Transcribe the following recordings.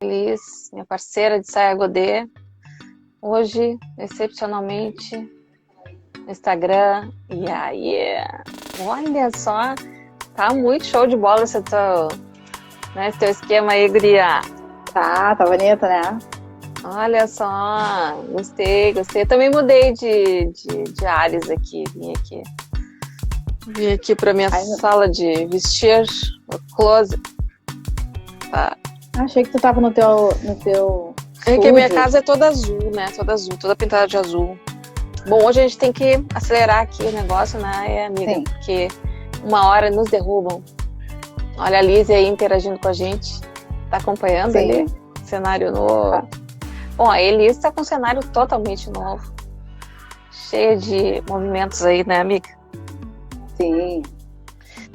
Elis, minha parceira de saia godê, hoje, excepcionalmente, no Instagram. E aí, olha só, tá muito show de bola esse teu esquema aí, guria. Tá bonito, né? Olha só, gostei, gostei. Eu também mudei de áreas aqui, vim aqui pra minha Ai, sala de vestir, o closet. Tá. achei que tu tava no teu É que a minha estúdio. casa é toda azul, né? Toda azul, toda pintada de azul. Bom, hoje a gente tem que acelerar aqui o negócio, né, amiga? Sim, Porque uma hora nos derrubam. Olha a Liz aí interagindo com a gente. Tá acompanhando ali? sim, Cenário novo. tá, Bom, a Elis tá com um cenário totalmente novo. Cheia de movimentos aí, né, amiga? sim.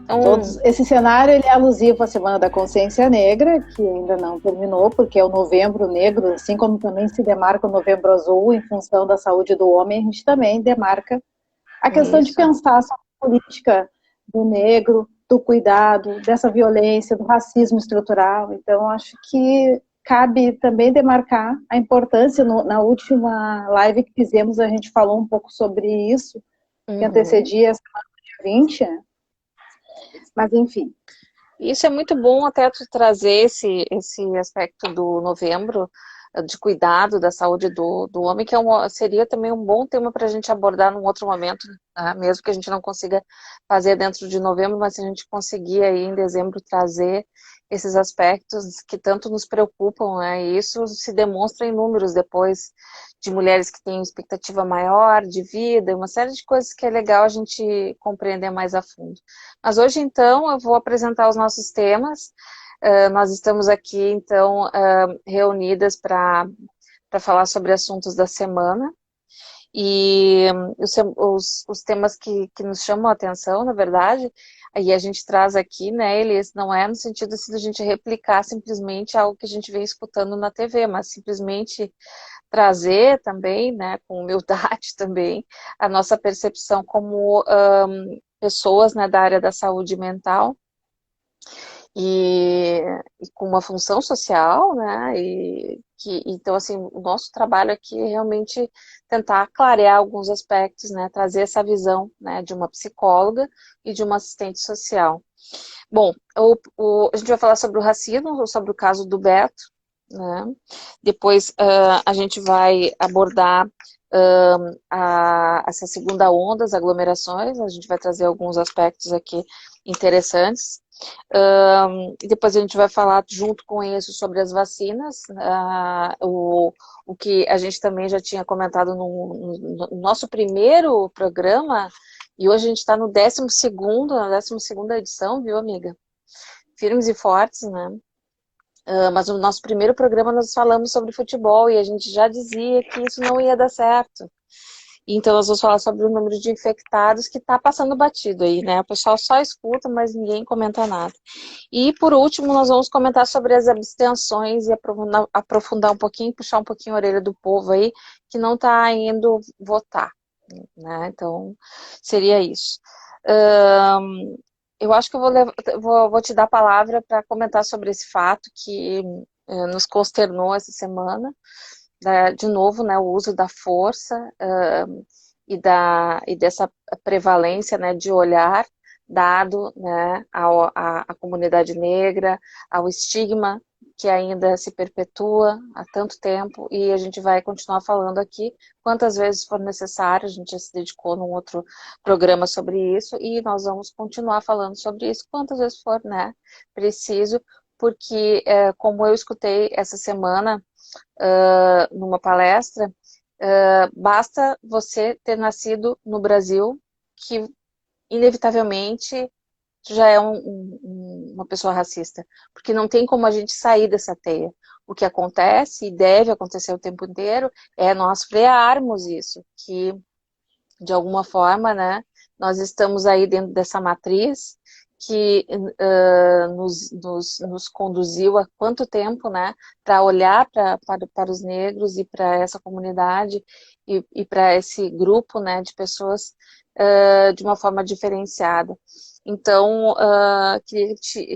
Então, Esse cenário ele é alusivo à Semana da Consciência Negra, que ainda não terminou, porque é o Novembro Negro, assim como também se demarca o Novembro Azul em função da saúde do homem, a gente também demarca a questão de isso. pensar sobre a política do negro, do cuidado, dessa violência, do racismo estrutural. Então, acho que cabe também demarcar a importância. Na última live que fizemos, a gente falou um pouco sobre isso, que Uhum. antecedia essa dia 20, né? Mas enfim. Isso é muito bom até tu trazer esse aspecto do novembro, de cuidado da saúde do homem, que seria também um bom tema para a gente abordar num outro momento, né? Mesmo que a gente não consiga fazer dentro de novembro, mas se a gente conseguir aí em dezembro trazer esses aspectos que tanto nos preocupam, né? E isso se demonstra em números depois de mulheres que têm expectativa maior de vida, uma série de coisas que é legal a gente compreender mais a fundo. Mas hoje, então, eu vou apresentar os nossos temas. Nós estamos aqui, então, reunidas para falar sobre assuntos da semana. E os temas que nos chamam a atenção, na verdade, aí a gente traz aqui, né, eles não é no sentido assim, de a gente replicar simplesmente algo que a gente vem escutando na TV, mas simplesmente trazer também, né, com humildade também, a nossa percepção como pessoas, né, da área da saúde mental e, e com uma função social, né, então, assim, o nosso trabalho aqui é realmente tentar clarear alguns aspectos, né, trazer essa visão, né, de uma psicóloga e de uma assistente social. Bom, a gente vai falar sobre o racismo, sobre o caso do Beto, né? Depois a gente vai abordar essa segunda onda, as aglomerações, a gente vai trazer alguns aspectos aqui interessantes. E depois a gente vai falar junto com isso sobre as vacinas, o que a gente também já tinha comentado no nosso primeiro programa, e hoje a gente está no 12º, na 12ª edição, viu, amiga? Firmes e fortes, né? Mas no nosso primeiro programa nós falamos sobre futebol e a gente já dizia que isso não ia dar certo. Então nós vamos falar sobre o número de infectados que está passando batido aí, né? O pessoal só escuta, mas ninguém comenta nada. E por último nós vamos comentar sobre as abstenções e aprofundar um pouquinho, puxar um pouquinho a orelha do povo aí que não está indo votar, né? Então seria isso. Eu acho que vou te dar a palavra para comentar sobre esse fato que nos consternou essa semana, de novo, né, o uso da força e dessa prevalência, né, de olhar dado, né, à comunidade negra, ao estigma que ainda se perpetua há tanto tempo, e a gente vai continuar falando aqui quantas vezes for necessário. A gente já se dedicou num outro programa sobre isso, e nós vamos continuar falando sobre isso quantas vezes for, né, preciso, porque, como eu escutei essa semana, numa palestra, basta você ter nascido no Brasil, que inevitavelmente já é uma pessoa racista, porque não tem como a gente sair dessa teia. O que acontece, e deve acontecer o tempo inteiro, é nós frearmos isso, que de alguma forma, né, nós estamos aí dentro dessa matriz que nos conduziu há quanto tempo, né, para olhar para os negros e para essa comunidade e para esse grupo, né, de pessoas de uma forma diferenciada. Então,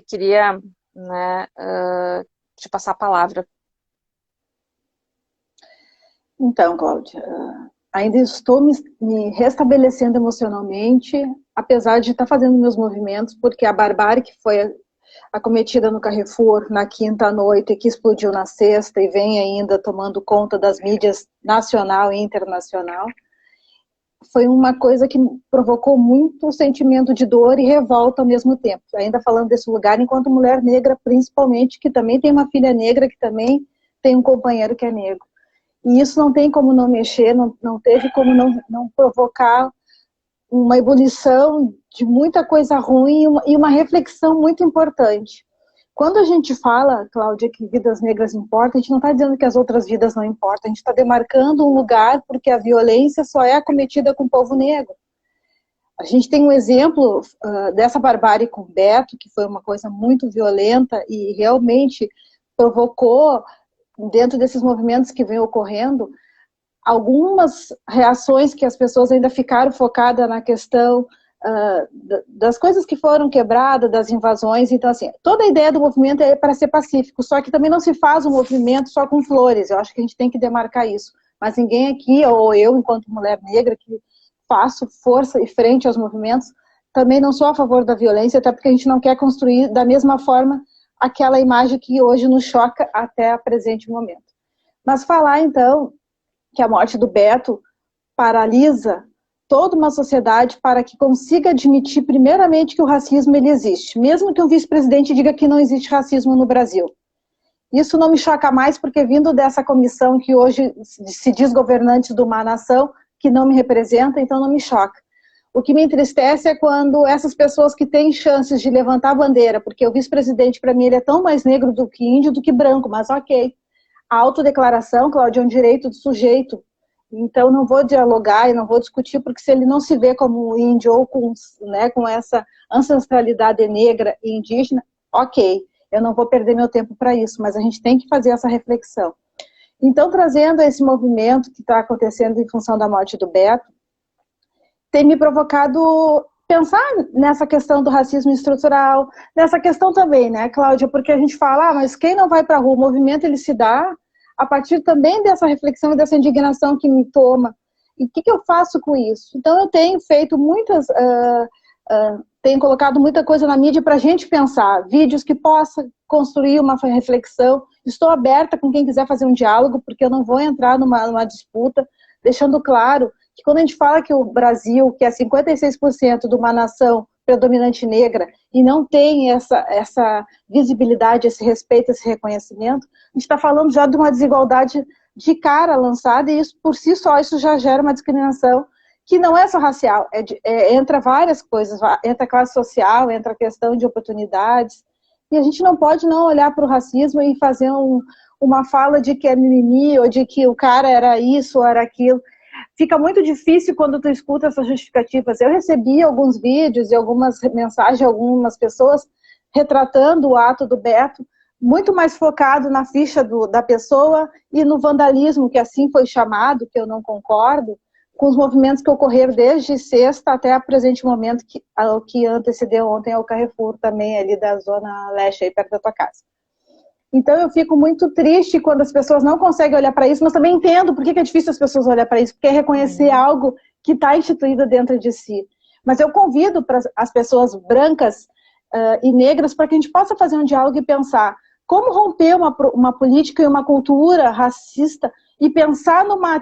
queria né, te passar a palavra Então, Cláudia, ainda estou me restabelecendo emocionalmente, apesar de estar fazendo meus movimentos, porque a barbárie que foi acometida no Carrefour na quinta à noite, que explodiu na sexta e vem ainda tomando conta das mídias nacional e internacional, foi uma coisa que provocou muito sentimento de dor e revolta ao mesmo tempo. Ainda falando desse lugar, enquanto mulher negra, principalmente, que também tem uma filha negra, que também tem um companheiro que é negro. E isso não tem como não mexer, não teve como não provocar uma ebulição de muita coisa ruim e uma reflexão muito importante. Quando a gente fala, Cláudia, que vidas negras importam, a gente não está dizendo que as outras vidas não importam, a gente está demarcando um lugar porque a violência só é acometida com o povo negro. A gente tem um exemplo dessa barbárie com o Beto, que foi uma coisa muito violenta e realmente provocou, dentro desses movimentos que vem ocorrendo, algumas reações que as pessoas ainda ficaram focadas na questão das coisas que foram quebradas, das invasões. Então, assim, toda a ideia do movimento é para ser pacífico, só que também não se faz um movimento só com flores. Eu acho que a gente tem que demarcar isso. Mas ninguém aqui, ou eu, enquanto mulher negra, que faço força e frente aos movimentos, também não sou a favor da violência, até porque a gente não quer construir da mesma forma aquela imagem que hoje nos choca até o presente momento. Mas falar, então, que a morte do Beto paralisa toda uma sociedade para que consiga admitir, primeiramente, que o racismo ele existe, mesmo que o vice-presidente diga que não existe racismo no Brasil. Isso não me choca mais, porque vindo dessa comissão que hoje se diz governante de uma nação que não me representa, então não me choca. O que me entristece é quando essas pessoas que têm chances de levantar a bandeira, porque o vice-presidente, para mim, ele é tão mais negro do que índio, do que branco, mas ok. A autodeclaração, Cláudia, é um direito do sujeito. Então, não vou dialogar e não vou discutir, porque se ele não se vê como índio ou com essa ancestralidade negra e indígena, ok, eu não vou perder meu tempo para isso, mas a gente tem que fazer essa reflexão. Então, trazendo esse movimento que está acontecendo em função da morte do Beto, tem me provocado pensar nessa questão do racismo estrutural, nessa questão também, né, Cláudia, porque a gente fala, mas quem não vai para a rua, o movimento ele se dá a partir também dessa reflexão e dessa indignação que me toma. E o que eu faço com isso? Então eu tenho feito tenho colocado muita coisa na mídia para a gente pensar, vídeos que possam construir uma reflexão. Estou aberta com quem quiser fazer um diálogo, porque eu não vou entrar numa disputa, deixando claro que quando a gente fala que o Brasil, que é 56% de uma nação predominante negra, e não tem essa visibilidade, esse respeito, esse reconhecimento, a gente está falando já de uma desigualdade de cara lançada, e isso por si só isso já gera uma discriminação que não é só racial, entra várias coisas, entra a classe social, entra a questão de oportunidades, e a gente não pode não olhar para o racismo e fazer uma fala de que é mimimi, ou de que o cara era isso ou era aquilo. Fica muito difícil quando tu escuta essas justificativas. Eu recebi alguns vídeos e algumas mensagens de algumas pessoas retratando o ato do Beto, muito mais focado na ficha da pessoa e no vandalismo, que assim foi chamado, que eu não concordo, com os movimentos que ocorreram desde sexta até o presente momento, que antecedeu ontem ao Carrefour, também ali da Zona Leste, aí perto da tua casa. Então eu fico muito triste quando as pessoas não conseguem olhar para isso, mas também entendo por que é difícil as pessoas olhar para isso, porque é reconhecer algo que está instituído dentro de si. Mas eu convido as pessoas brancas e negras para que a gente possa fazer um diálogo e pensar como romper uma política e uma cultura racista e pensar numa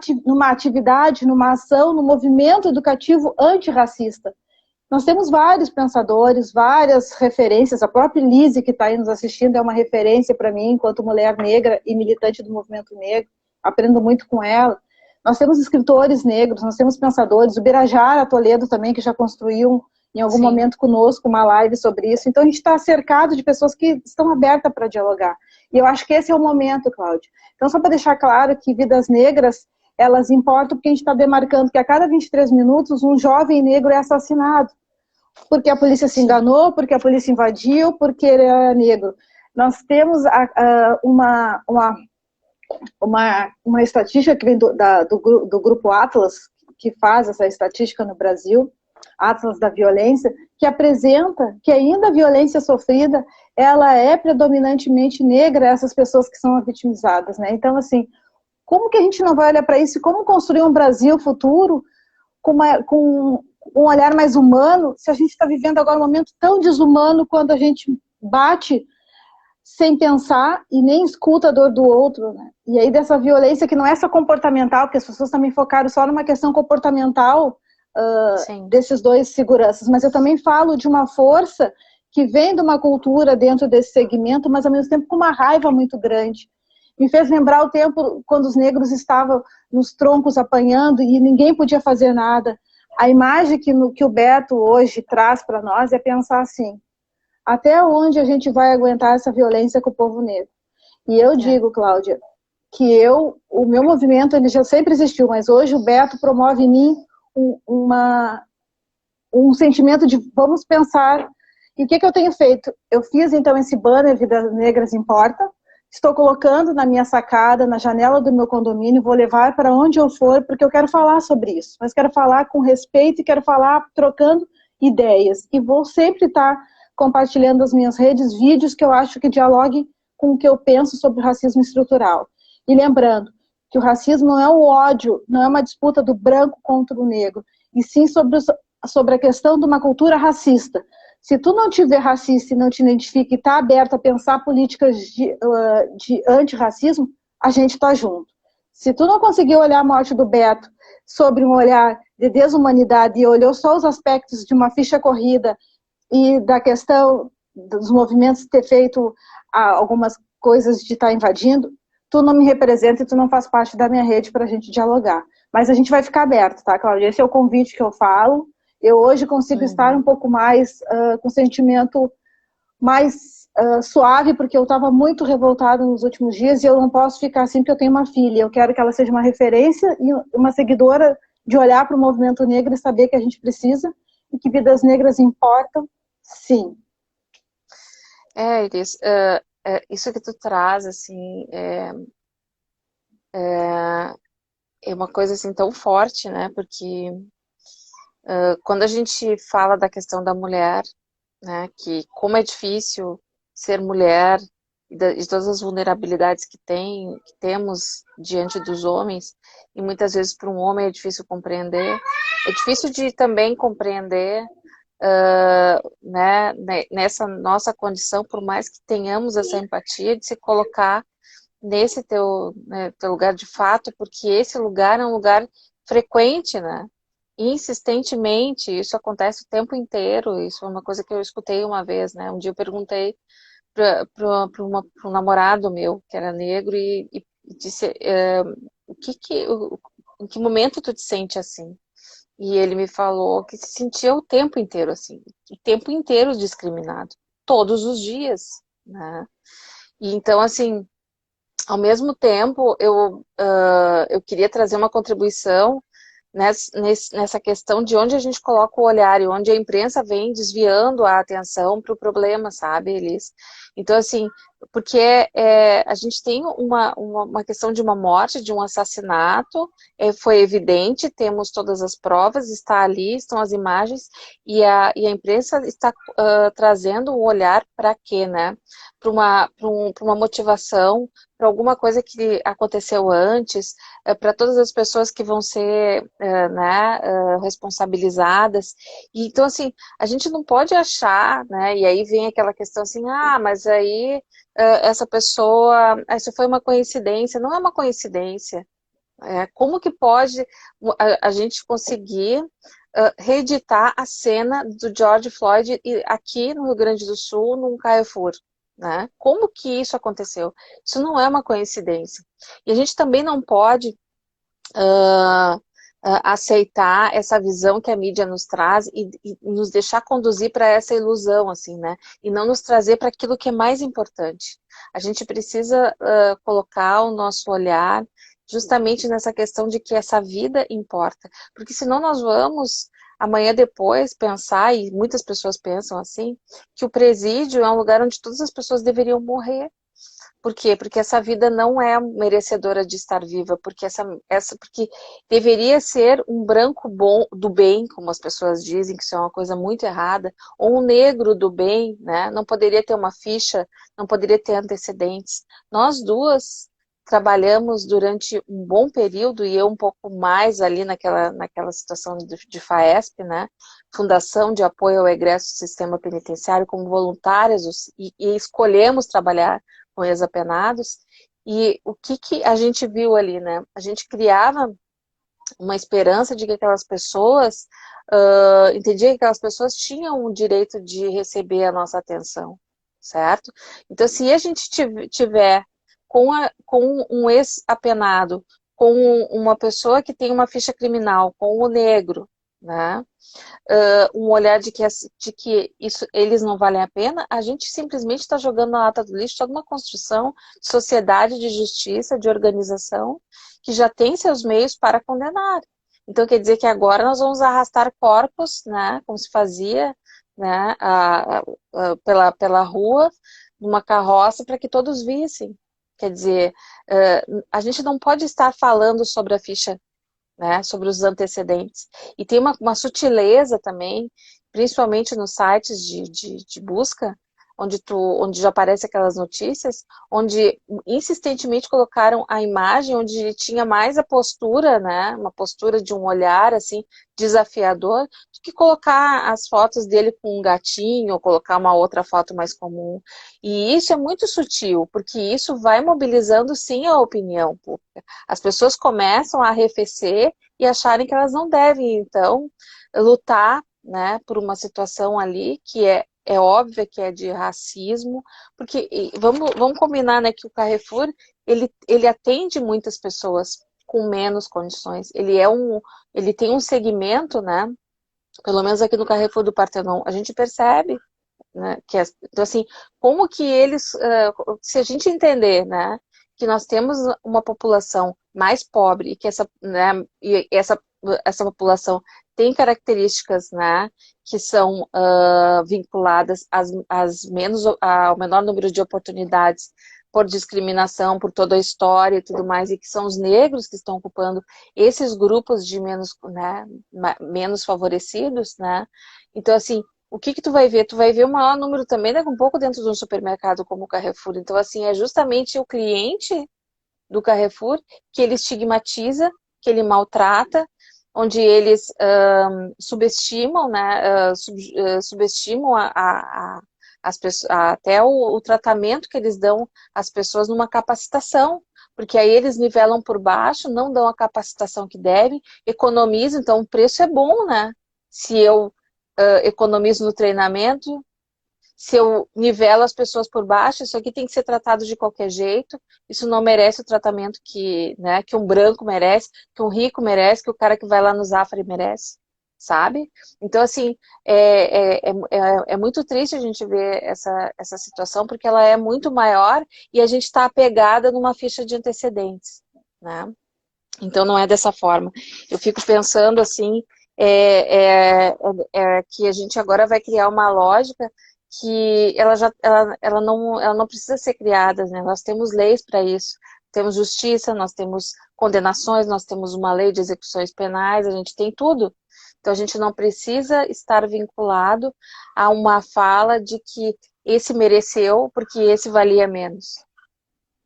atividade, numa ação, num movimento educativo antirracista. Nós temos vários pensadores, várias referências, a própria Lise, que está aí nos assistindo, é uma referência para mim, enquanto mulher negra e militante do movimento negro, aprendo muito com ela. Nós temos escritores negros, nós temos pensadores, o Birajara Toledo também, que já construiu em algum momento conosco uma live sobre isso. Então a gente está cercado de pessoas que estão abertas para dialogar. E eu acho que esse é o momento, Cláudia. Então só para deixar claro que vidas negras, elas importam porque a gente está demarcando que a cada 23 minutos um jovem negro é assassinado. Porque a polícia se enganou, porque a polícia invadiu, porque ele é negro. Nós temos uma estatística que vem do grupo Atlas, que faz essa estatística no Brasil, Atlas da Violência, que apresenta que ainda a violência sofrida, ela é predominantemente negra, essas pessoas que são vitimizadas, né? Então, assim, Como que a gente não vai olhar para isso? Como construir um Brasil futuro com um olhar mais humano, se a gente está vivendo agora um momento tão desumano quando a gente bate sem pensar e nem escuta a dor do outro, né? E aí dessa violência que não é só comportamental, porque as pessoas também focaram só numa questão comportamental desses dois seguranças, mas eu também falo de uma força que vem de uma cultura dentro desse segmento, mas ao mesmo tempo com uma raiva muito grande. Me fez lembrar o tempo quando os negros estavam nos troncos apanhando e ninguém podia fazer nada. A imagem que o Beto hoje traz para nós é pensar assim, até onde a gente vai aguentar essa violência com o povo negro? E eu digo, Cláudia, que o meu movimento ele já sempre existiu, mas hoje o Beto promove em mim um sentimento de vamos pensar. E o que eu tenho feito? Eu fiz então esse banner Vidas Negras Importa, estou colocando na minha sacada, na janela do meu condomínio, vou levar para onde eu for, porque eu quero falar sobre isso, mas quero falar com respeito e quero falar trocando ideias. E vou sempre estar compartilhando nas minhas redes vídeos que eu acho que dialoguem com o que eu penso sobre o racismo estrutural. E lembrando que o racismo não é o ódio, não é uma disputa do branco contra o negro, e sim sobre a questão de uma cultura racista. Se tu não tiver racista e não te identifica e está aberto a pensar políticas de antirracismo, a gente está junto. Se tu não conseguiu olhar a morte do Beto sobre um olhar de desumanidade e olhou só os aspectos de uma ficha corrida e da questão dos movimentos ter feito algumas coisas de estar invadindo, tu não me representa e tu não faz parte da minha rede para a gente dialogar. Mas a gente vai ficar aberto, tá, Cláudia? Esse é o convite que eu falo. Eu hoje consigo estar um pouco mais com sentimento mais suave, porque eu estava muito revoltada nos últimos dias e eu não posso ficar assim porque eu tenho uma filha. Eu quero que ela seja uma referência e uma seguidora de olhar para o movimento negro e saber que a gente precisa e que vidas negras importam, sim. Iris, isso que tu traz, assim, é uma coisa, assim, tão forte, né, porque quando a gente fala da questão da mulher, né, que como é difícil ser mulher e de todas as vulnerabilidades que temos diante dos homens, e muitas vezes para um homem é difícil compreender, é difícil de também compreender né, nessa nossa condição, por mais que tenhamos essa empatia de se colocar nesse teu lugar de fato, porque esse lugar é um lugar frequente, né? Insistentemente, isso acontece o tempo inteiro. Isso é uma coisa que eu escutei uma vez, né? Um dia eu perguntei para um namorado meu, que era negro, e disse, em que momento tu te sente assim? E ele me falou que se sentia o tempo inteiro assim, o tempo inteiro discriminado, todos os dias, né? E então, assim, ao mesmo tempo, eu queria trazer uma contribuição nessa questão de onde a gente coloca o olhar e onde a imprensa vem desviando a atenção para o problema, sabe, Elis? Então, assim, porque a gente tem uma questão de uma morte, de um assassinato, foi evidente, temos todas as provas, está ali, estão as imagens, e a imprensa está trazendo um olhar para quê, né? Para uma motivação, para alguma coisa que aconteceu antes, para todas as pessoas que vão ser né, responsabilizadas. E, então, assim, a gente não pode achar, né, e aí vem aquela questão assim, mas aí essa pessoa, isso foi uma coincidência. Não é uma coincidência. Como que pode a gente conseguir reeditar a cena do George Floyd aqui no Rio Grande do Sul, num Carrefour? Né? Como que isso aconteceu? Isso não é uma coincidência. E a gente também não pode aceitar essa visão que a mídia nos traz e nos deixar conduzir para essa ilusão, assim, né? E não nos trazer para aquilo que é mais importante. A gente precisa colocar o nosso olhar justamente nessa questão de que essa vida importa. Porque senão nós vamos, amanhã depois, pensar, e muitas pessoas pensam assim, que o presídio é um lugar onde todas as pessoas deveriam morrer. Por quê? Porque essa vida não é merecedora de estar viva, porque deveria ser um branco bom do bem, como as pessoas dizem, que isso é uma coisa muito errada, ou um negro do bem, né? Não poderia ter uma ficha, não poderia ter antecedentes. Nós duas trabalhamos durante um bom período, e eu um pouco mais ali naquela situação de FAESP, né? Fundação de Apoio ao Egresso do Sistema Penitenciário, como voluntárias, e escolhemos trabalhar com ex-apenados. E o que a gente viu ali, né? A gente criava uma esperança de que aquelas pessoas, entendia que aquelas pessoas tinham o direito de receber a nossa atenção, certo? Então, se a gente tiver com um ex-apenado, com uma pessoa que tem uma ficha criminal, com o negro, né? Um olhar de que eles não valem a pena, a gente simplesmente está jogando na lata do lixo toda uma construção de sociedade, de justiça, de organização, que já tem seus meios para condenar. Então, quer dizer que agora nós vamos arrastar corpos, né, como se fazia, né, pela rua, numa carroça, para que todos vissem. Quer dizer, a gente não pode estar falando sobre a ficha, né, sobre os antecedentes. E tem uma sutileza também, principalmente nos sites de busca, onde já aparecem aquelas notícias, onde insistentemente colocaram a imagem onde tinha mais a postura, né, uma postura de um olhar assim desafiador, do que colocar as fotos dele com um gatinho, ou colocar uma outra foto mais comum. E isso é muito sutil, porque isso vai mobilizando sim a opinião pública. As pessoas começam a arrefecer e acharem que elas não devem, então, lutar, né, por uma situação ali que é óbvia, que é de racismo, porque vamos combinar, né, que o Carrefour, ele atende muitas pessoas com menos condições. Ele tem um segmento, né, pelo menos aqui no Carrefour do Partenon, a gente percebe, né, então assim, como que eles, se a gente entender, né, que nós temos uma população mais pobre e que essa população tem características, né, que são vinculadas ao menor número de oportunidades por discriminação, por toda a história e tudo mais, e que são os negros que estão ocupando esses grupos de menos favorecidos, né? Então, assim, o que tu vai ver? Tu vai ver o maior número também, né, um pouco dentro de um supermercado como o Carrefour. Então, assim, é justamente o cliente do Carrefour que ele estigmatiza, que ele maltrata, onde eles subestimam, né, subestimam até o tratamento que eles dão às pessoas numa capacitação, porque aí eles nivelam por baixo, não dão a capacitação que devem, economizam, então o preço é bom, né? Se eu economizo no treinamento, se eu nivelo as pessoas por baixo, isso aqui tem que ser tratado de qualquer jeito, isso não merece o tratamento né, que um branco merece, que um rico merece, que o cara que vai lá no Zafari merece, sabe? Então, assim, é muito triste a gente ver essa situação, porque ela é muito maior e a gente está apegada numa ficha de antecedentes, né? Então, não é dessa forma. Eu fico pensando, assim, que a gente agora vai criar uma lógica que ela não precisa ser criada, né? Nós temos leis para isso. Temos justiça, nós temos condenações, nós temos uma lei de execuções penais, a gente tem tudo. Então, a gente não precisa estar vinculado a uma fala de que esse mereceu porque esse valia menos,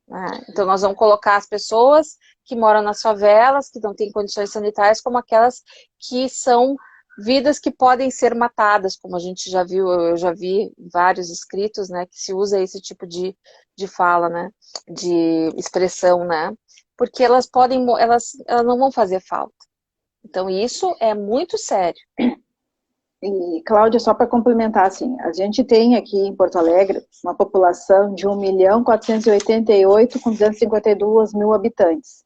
né? Então, nós vamos colocar as pessoas que moram nas favelas, que não têm condições sanitárias, como aquelas que são vidas que podem ser matadas, como a gente já viu, eu já vi vários escritos, né, que se usa esse tipo de fala, né, de expressão, né, porque elas não vão fazer falta. Então, isso é muito sério. E, Cláudia, só para complementar, assim, a gente tem aqui em Porto Alegre uma população de 1.488.000 com 252 mil habitantes.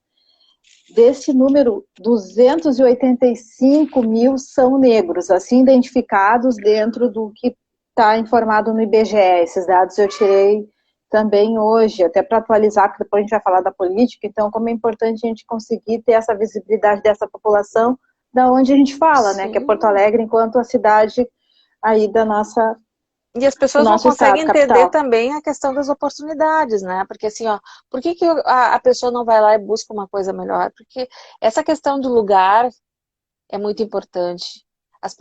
Desse número, 285 mil são negros, assim identificados dentro do que está informado no IBGE. Esses dados eu tirei também hoje, até para atualizar, porque depois a gente vai falar da política. Então, como é importante a gente conseguir ter essa visibilidade dessa população, da onde a gente fala, né, que é Porto Alegre, enquanto a cidade aí da nossa, E as do pessoas não nosso conseguem estado, entender capital. também a questão das oportunidades, né? Porque assim, ó, por que a pessoa não vai lá e busca uma coisa melhor? Porque essa questão do lugar é muito importante. As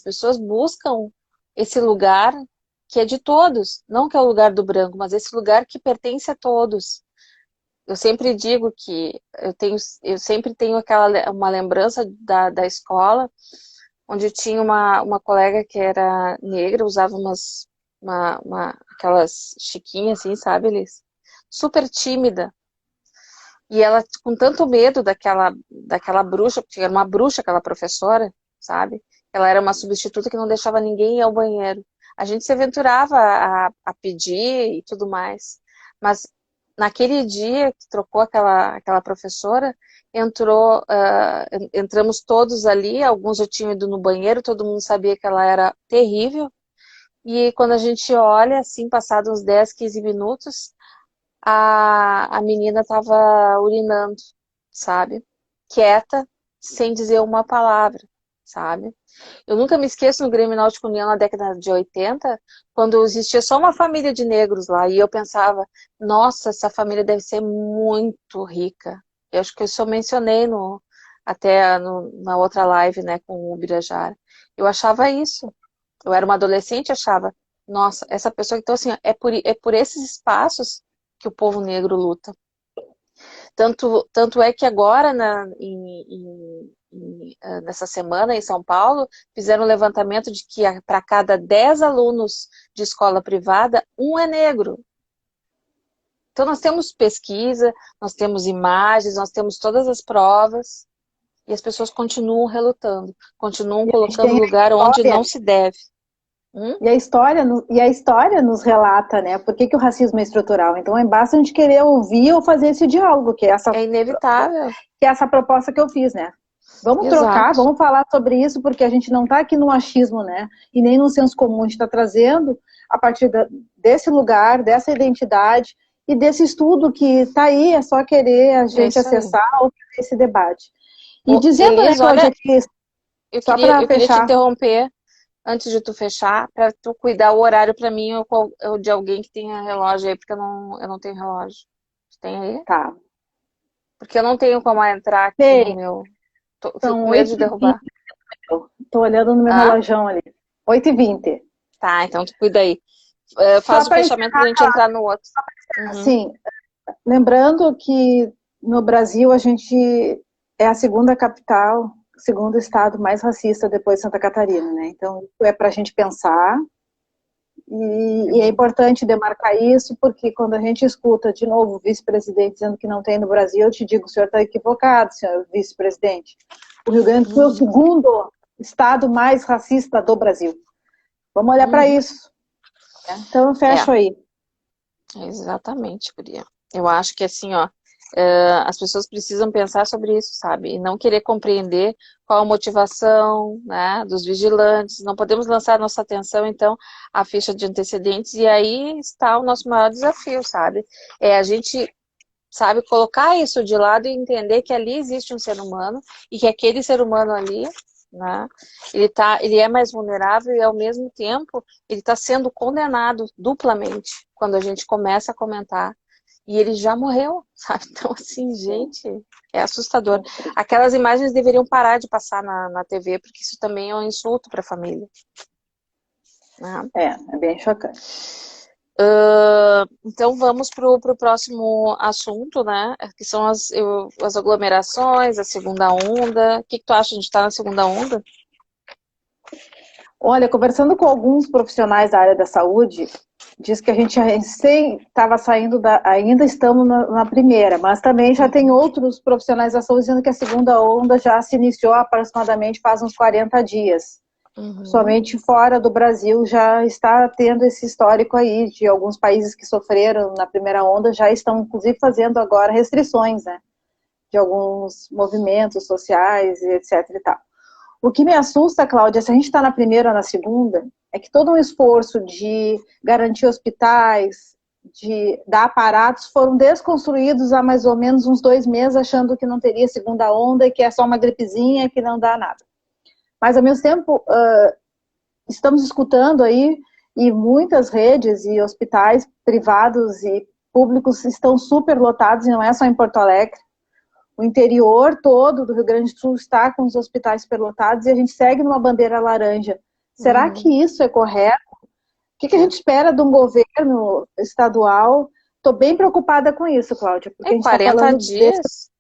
pessoas buscam esse lugar que é de todos, não que é o lugar do branco, mas esse lugar que pertence a todos. eu sempre digo que eu sempre tenho uma lembrança da escola, onde tinha uma colega que era negra, usava aquelas chiquinhas assim, sabe, Elis? Super tímida. E ela com tanto medo daquela bruxa, porque era uma bruxa aquela professora, sabe? Ela era uma substituta que não deixava ninguém ir ao banheiro. A gente se aventurava a pedir e tudo mais. Mas naquele dia que trocou aquela professora, entramos todos ali, alguns já tinham ido no banheiro, todo mundo sabia que ela era terrível. E quando a gente olha, assim, passados uns 10, 15 minutos, a menina estava urinando, sabe? Quieta, sem dizer uma palavra, sabe? Eu nunca me esqueço no Grêmio Náutico União na década de 80, quando existia só uma família de negros lá, e eu pensava, nossa, essa família deve ser muito rica. Eu acho que eu só mencionei na outra live, né, com o Birajara. Eu achava isso. Eu era uma adolescente e achava, nossa, essa pessoa, então assim, é por esses espaços que o povo negro luta. Tanto é que agora, nessa semana em São Paulo, fizeram um levantamento de que para cada 10 alunos de escola privada, um é negro. Então nós temos pesquisa, nós temos imagens, nós temos todas as provas, e as pessoas continuam relutando, continuam colocando lugar onde não se deve. E a história nos relata, né? Por que o racismo é estrutural? Então, basta a gente querer ouvir ou fazer esse diálogo, É inevitável. Que é essa proposta que eu fiz, né? Vamos trocar, vamos falar sobre isso, porque a gente não está aqui no achismo, né? E nem no senso comum, a gente está trazendo a partir desse lugar, dessa identidade e desse estudo que está aí, é só querer a gente acessar ou fazer esse debate. E dizendo, Elis, né, Cláudia, que eu queria te interromper antes de tu fechar, para tu cuidar o horário para mim ou de alguém que tenha relógio aí, porque eu não tenho relógio. Tu tem aí? Tá. Porque eu não tenho como entrar aqui no meu... Fico com medo de derrubar. Tô olhando no meu relógio ali. 8h20. Tá, então tu cuida aí. Faz o fechamento pra gente entrar no outro. Sim, lembrando que no Brasil a gente é a segunda capital, segundo estado mais racista depois de Santa Catarina, né? Então, isso é para a gente pensar e é importante demarcar isso, porque quando a gente escuta, de novo, o vice-presidente dizendo que não tem no Brasil, eu te digo, o senhor está equivocado, senhor vice-presidente. O Rio Grande do Sul é o segundo estado mais racista do Brasil. Vamos olhar para isso. Então, eu fecho aí. Exatamente, Guria. Eu acho que assim, ó, as pessoas precisam pensar sobre isso, sabe? E não querer compreender qual a motivação, né, dos vigilantes. Não podemos lançar nossa atenção, então, à ficha de antecedentes. E aí está o nosso maior desafio, sabe? É a gente, sabe, colocar isso de lado e entender que ali existe um ser humano e que aquele ser humano ali, né, ele é mais vulnerável e, ao mesmo tempo, ele está sendo condenado duplamente quando a gente começa a comentar. E ele já morreu, sabe? Então, assim, gente, é assustador. Aquelas imagens deveriam parar de passar na TV, porque isso também é um insulto para a família. Né? É bem chocante. Então, vamos para o próximo assunto, né? Que são as aglomerações, a segunda onda. O que tu acha? A gente está na segunda onda? Olha, conversando com alguns profissionais da área da saúde, diz que a gente estava saindo ainda estamos na primeira, mas também já tem outros profissionais da saúde dizendo que a segunda onda já se iniciou aproximadamente faz uns 40 dias. Somente fora do Brasil já está tendo esse histórico aí, de alguns países que sofreram na primeira onda já estão, inclusive, fazendo agora restrições, né, de alguns movimentos sociais e etc e tal. O que me assusta, Cláudia, se a gente está na primeira ou na segunda, é que todo um esforço de garantir hospitais, de dar aparatos, foram desconstruídos há mais ou menos uns 2 meses, achando que não teria segunda onda e que é só uma gripezinha que não dá nada. Mas, ao mesmo tempo, estamos escutando aí, e muitas redes e hospitais privados e públicos estão super lotados, e não é só em Porto Alegre. O interior todo do Rio Grande do Sul está com os hospitais superlotados e a gente segue numa bandeira laranja. Será que isso é correto? O que a gente espera de um governo estadual Estou bem preocupada com isso, Cláudia, porque a Em gente está 40 falando desse... dias,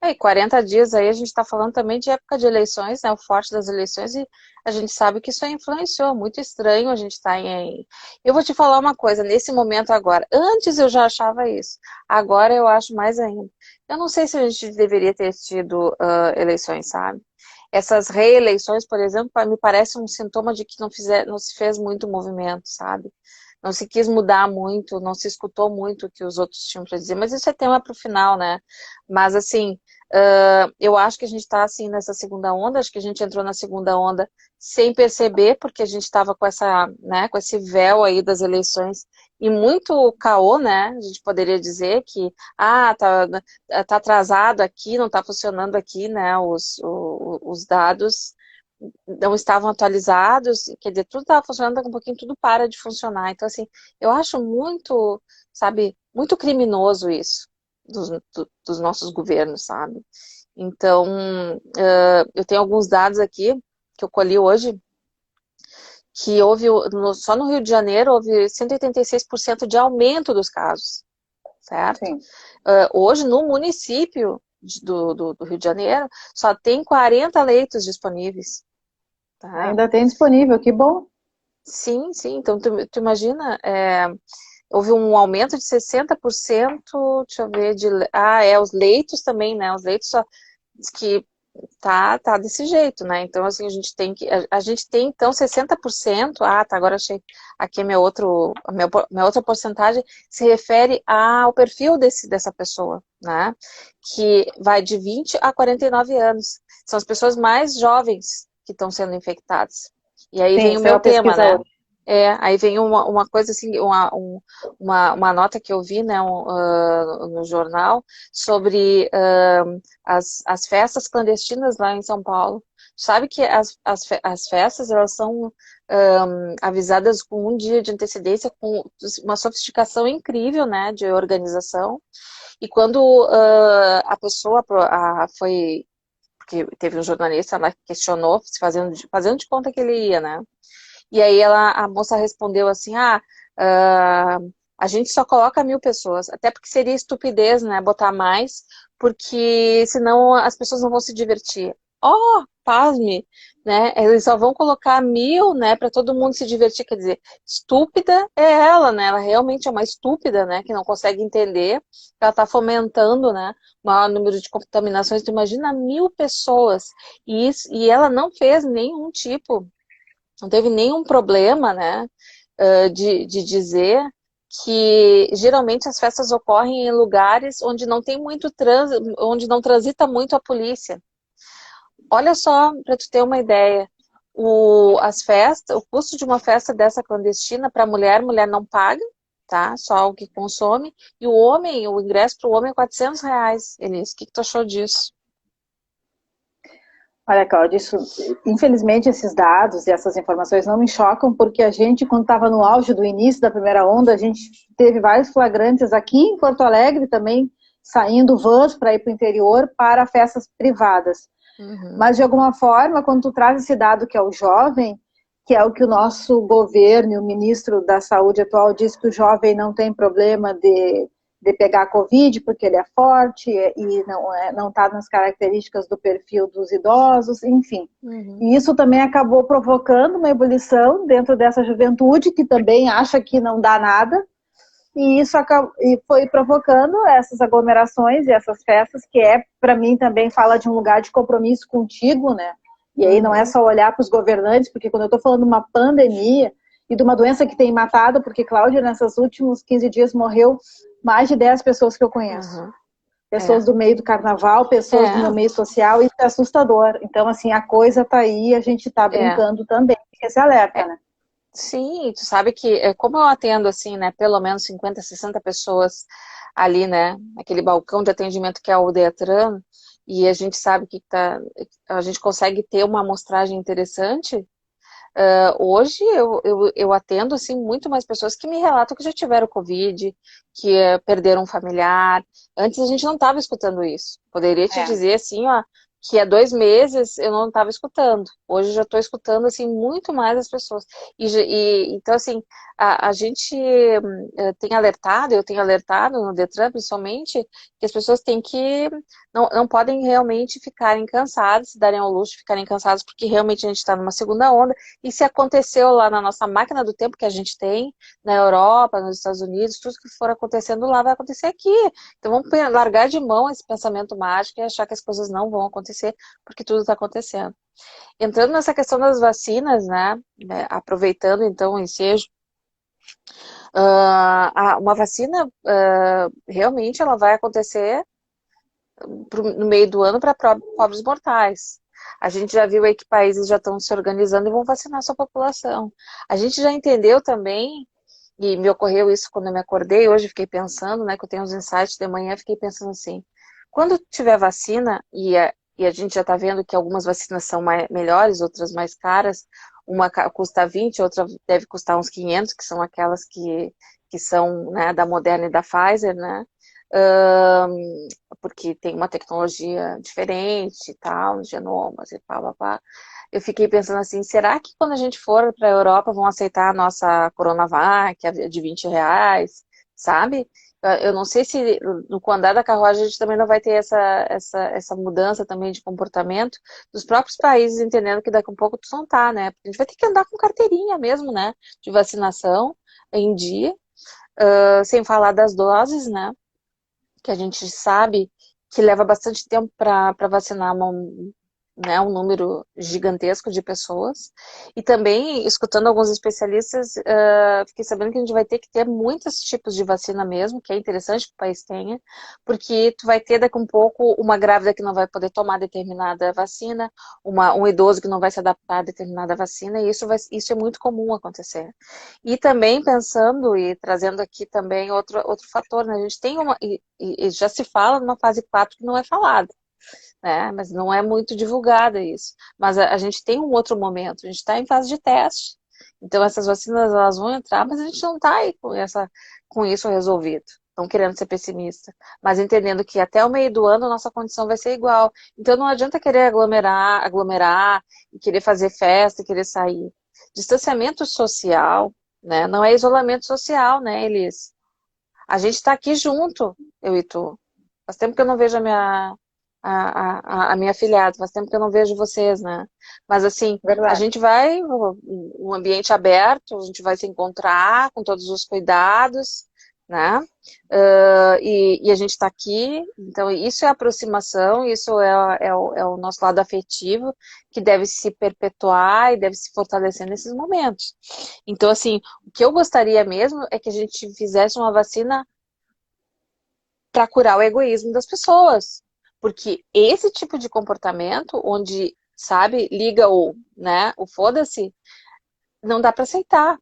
e 40 dias aí a gente está falando também de época de eleições, né? O forte das eleições, e a gente sabe que isso influenciou. Muito estranho a gente estar em. Eu vou te falar uma coisa, nesse momento agora. Antes eu já achava isso. Agora eu acho mais ainda. Eu não sei se a gente deveria ter tido eleições, sabe? Essas reeleições, por exemplo, me parece um sintoma de que não se fez muito movimento, sabe? Não se quis mudar muito, não se escutou muito o que os outros tinham para dizer, mas isso é tema para o final, né? Mas assim, eu acho que a gente está assim nessa segunda onda, acho que a gente entrou na segunda onda sem perceber, porque a gente estava com essa, né, com esse véu aí das eleições e muito caô, né? A gente poderia dizer que tá atrasado aqui, não está funcionando aqui, né? Os dados não estavam atualizados, quer dizer, tudo estava funcionando, daqui a pouquinho tudo para de funcionar. Então, assim, eu acho muito, sabe, muito criminoso isso dos nossos governos, sabe? Então, eu tenho alguns dados aqui que eu colhi hoje, que houve, só no Rio de Janeiro, houve 186% de aumento dos casos, certo? Sim. Hoje, no município do Rio de Janeiro, só tem 40 leitos disponíveis. Tá? Ainda tem disponível, que bom. Sim, sim. Então, tu imagina, houve um aumento de 60%, deixa eu ver, os leitos também, né? Os leitos só diz que tá desse jeito, né? Então, assim, a gente tem, então, 60%, tá, agora achei, aqui é minha outra porcentagem, se refere ao perfil dessa pessoa, né? Que vai de 20 a 49 anos. São as pessoas mais jovens que estão sendo infectadas. E aí Sim, vem o saiu meu a tema, pesquisa né? hoje. Aí vem uma coisa assim, uma nota que eu vi, né, no jornal sobre as festas clandestinas lá em São Paulo. Sabe que as festas, elas são avisadas com um dia de antecedência, com uma sofisticação incrível, né, de organização. E quando a pessoa foi, porque teve um jornalista lá que questionou, fazendo de conta que ele ia, né? E aí a moça respondeu assim, ah, a gente só coloca 1.000 pessoas, até porque seria estupidez, né, botar mais, porque senão as pessoas não vão se divertir. Oh, pasme, né, eles só vão colocar 1.000, né, para todo mundo se divertir, quer dizer, estúpida é ela, né, ela realmente é uma estúpida, né, que não consegue entender, que ela está fomentando, né, o maior número de contaminações. Tu imagina 1.000 pessoas, e ela não fez nenhum tipo, não teve nenhum problema, né, de dizer que geralmente as festas ocorrem em lugares onde não tem muito onde não transita muito a polícia. Olha só, para tu ter uma ideia, o custo de uma festa dessa clandestina para mulher não paga, tá? Só o que consome. E o ingresso para o homem é R$ 400, Elis. O que tu achou disso? Olha, Cláudia, infelizmente esses dados e essas informações não me chocam, porque a gente, quando estava no auge do início da primeira onda, a gente teve vários flagrantes aqui em Porto Alegre também, saindo vans para ir para o interior para festas privadas. Uhum. Mas, de alguma forma, quando tu traz esse dado que é o jovem, que é o que o nosso governo e o ministro da Saúde atual diz que o jovem não tem problema de pegar a Covid, porque ele é forte e não está nas características do perfil dos idosos, enfim. Uhum. E isso também acabou provocando uma ebulição dentro dessa juventude, que também acha que não dá nada, e isso foi provocando essas aglomerações e essas festas, que para mim, também fala de um lugar de compromisso contigo, né? E aí não é só olhar para os governantes, porque quando eu estou falando de uma pandemia e de uma doença que tem matado, porque, Cláudia, nesses últimos 15 dias morreu mais de 10 pessoas que eu conheço. Uhum. Pessoas do meio do carnaval, pessoas do meu meio social, isso é assustador. Então, assim, a coisa está aí, a gente está brincando também, esse alerta, né? Sim, tu sabe que, como eu atendo, assim, né, pelo menos 50, 60 pessoas ali, né, aquele balcão de atendimento que é o Detran, e a gente sabe a gente consegue ter uma amostragem interessante. Hoje eu atendo, assim, muito mais pessoas que me relatam que já tiveram Covid, que perderam um familiar. Antes a gente não estava escutando isso. Poderia te dizer, assim, ó, que há 2 meses eu não estava escutando. Hoje eu já estou escutando assim muito mais as pessoas. Então assim, a gente tem alertado, eu tenho alertado no Detran principalmente, que as pessoas têm que não podem realmente ficarem cansadas, se darem ao luxo de ficarem cansadas, porque realmente a gente está numa segunda onda. E se aconteceu lá na nossa máquina do tempo que a gente tem, na Europa, nos Estados Unidos, tudo que for acontecendo lá vai acontecer aqui. Então vamos largar de mão esse pensamento mágico e achar que as coisas não vão acontecer, porque tudo está acontecendo. Entrando nessa questão das vacinas, né, aproveitando então o ensejo, uma vacina realmente ela vai acontecer no meio do ano para pobres mortais. A gente já viu aí que países já estão se organizando e vão vacinar a sua população. A gente já entendeu também, e me ocorreu isso quando eu me acordei, hoje fiquei pensando, né, que eu tenho uns insights de manhã, fiquei pensando assim, quando tiver vacina, e a gente já está vendo que algumas vacinas são melhores, outras mais caras, uma custa 20, outra deve custar uns 500, que são aquelas que são, né, da Moderna e da Pfizer, né, porque tem uma tecnologia diferente e tal, genomas e pá, pá, pá. Eu fiquei pensando assim, será que quando a gente for para a Europa vão aceitar a nossa Coronavac, de R$ 20, sabe? Eu não sei se no andar da carruagem a gente também não vai ter essa mudança também de comportamento dos próprios países, entendendo que daqui a um pouco tu não tá, né? Porque a gente vai ter que andar com carteirinha mesmo, né? De vacinação em dia, sem falar das doses, né? Que a gente sabe que leva bastante tempo para vacinar né, um número gigantesco de pessoas. E também, escutando alguns especialistas, fiquei sabendo que a gente vai ter que ter muitos tipos de vacina mesmo, que é interessante que o país tenha, porque tu vai ter daqui a um pouco uma grávida que não vai poder tomar determinada vacina, um idoso que não vai se adaptar a determinada vacina, e isso é muito comum acontecer. E também pensando e trazendo aqui também outro fator, né? A gente tem e já se fala numa fase 4 que não é falada, né? Mas não é muito divulgada isso. Mas a gente tem um outro momento, a gente está em fase de teste. Então essas vacinas elas vão entrar, mas a gente não está aí com isso resolvido. Não querendo ser pessimista, mas entendendo que até o meio do ano a nossa condição vai ser igual. Então não adianta querer aglomerar e querer fazer festa, e querer sair. Distanciamento social, né? Não é isolamento social, né, Elis? A gente está aqui junto, eu e tu. Faz tempo que eu não vejo a minha afilhada, faz tempo que eu não vejo vocês, né? Mas assim, a Verdade. gente vai, um ambiente aberto, a gente vai se encontrar com todos os cuidados, né? E a gente está aqui, então isso é aproximação, isso é o nosso lado afetivo que deve se perpetuar e deve se fortalecer nesses momentos. Então, assim, o que eu gostaria mesmo é que a gente fizesse uma vacina para curar o egoísmo das pessoas. Porque esse tipo de comportamento, onde, sabe, liga né, o foda-se, não dá para aceitar,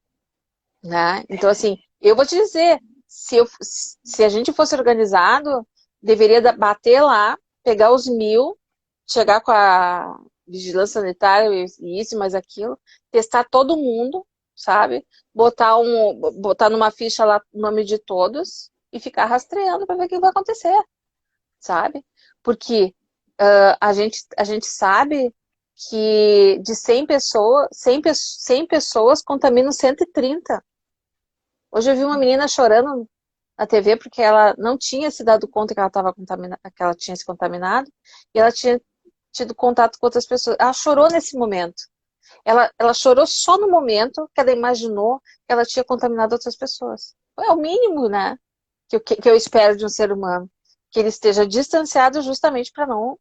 né? Então, assim, eu vou te dizer, se a gente fosse organizado, deveria bater lá, pegar os 1.000, chegar com a vigilância sanitária e isso, mais aquilo, testar todo mundo, sabe? Botar numa ficha lá o nome de todos e ficar rastreando para ver o que vai acontecer, sabe? Porque a gente sabe que de 100 pessoas, 100 pessoas contaminam 130. Hoje eu vi uma menina chorando na TV porque ela não tinha se dado conta que ela estava contaminada, que ela tinha se contaminado, e ela tinha tido contato com outras pessoas. Ela chorou nesse momento. Ela chorou só no momento que ela imaginou que ela tinha contaminado outras pessoas. É o mínimo, né? Que eu espero de um ser humano. Que ele esteja distanciado justamente para não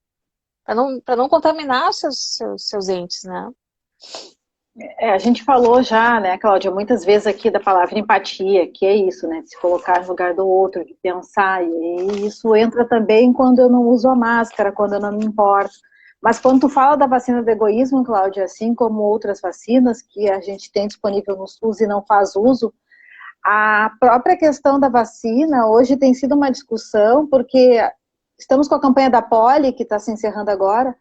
contaminar os seus entes, né? A gente falou já, né, Cláudia, muitas vezes aqui da palavra empatia, que é isso, né, de se colocar no lugar do outro, de pensar, e isso entra também quando eu não uso a máscara, quando eu não me importo. Mas quando tu fala da vacina do egoísmo, Cláudia, assim como outras vacinas que a gente tem disponível no SUS e não faz uso, a própria questão da vacina hoje tem sido uma discussão, porque estamos com a campanha da Poli, que está se encerrando agora,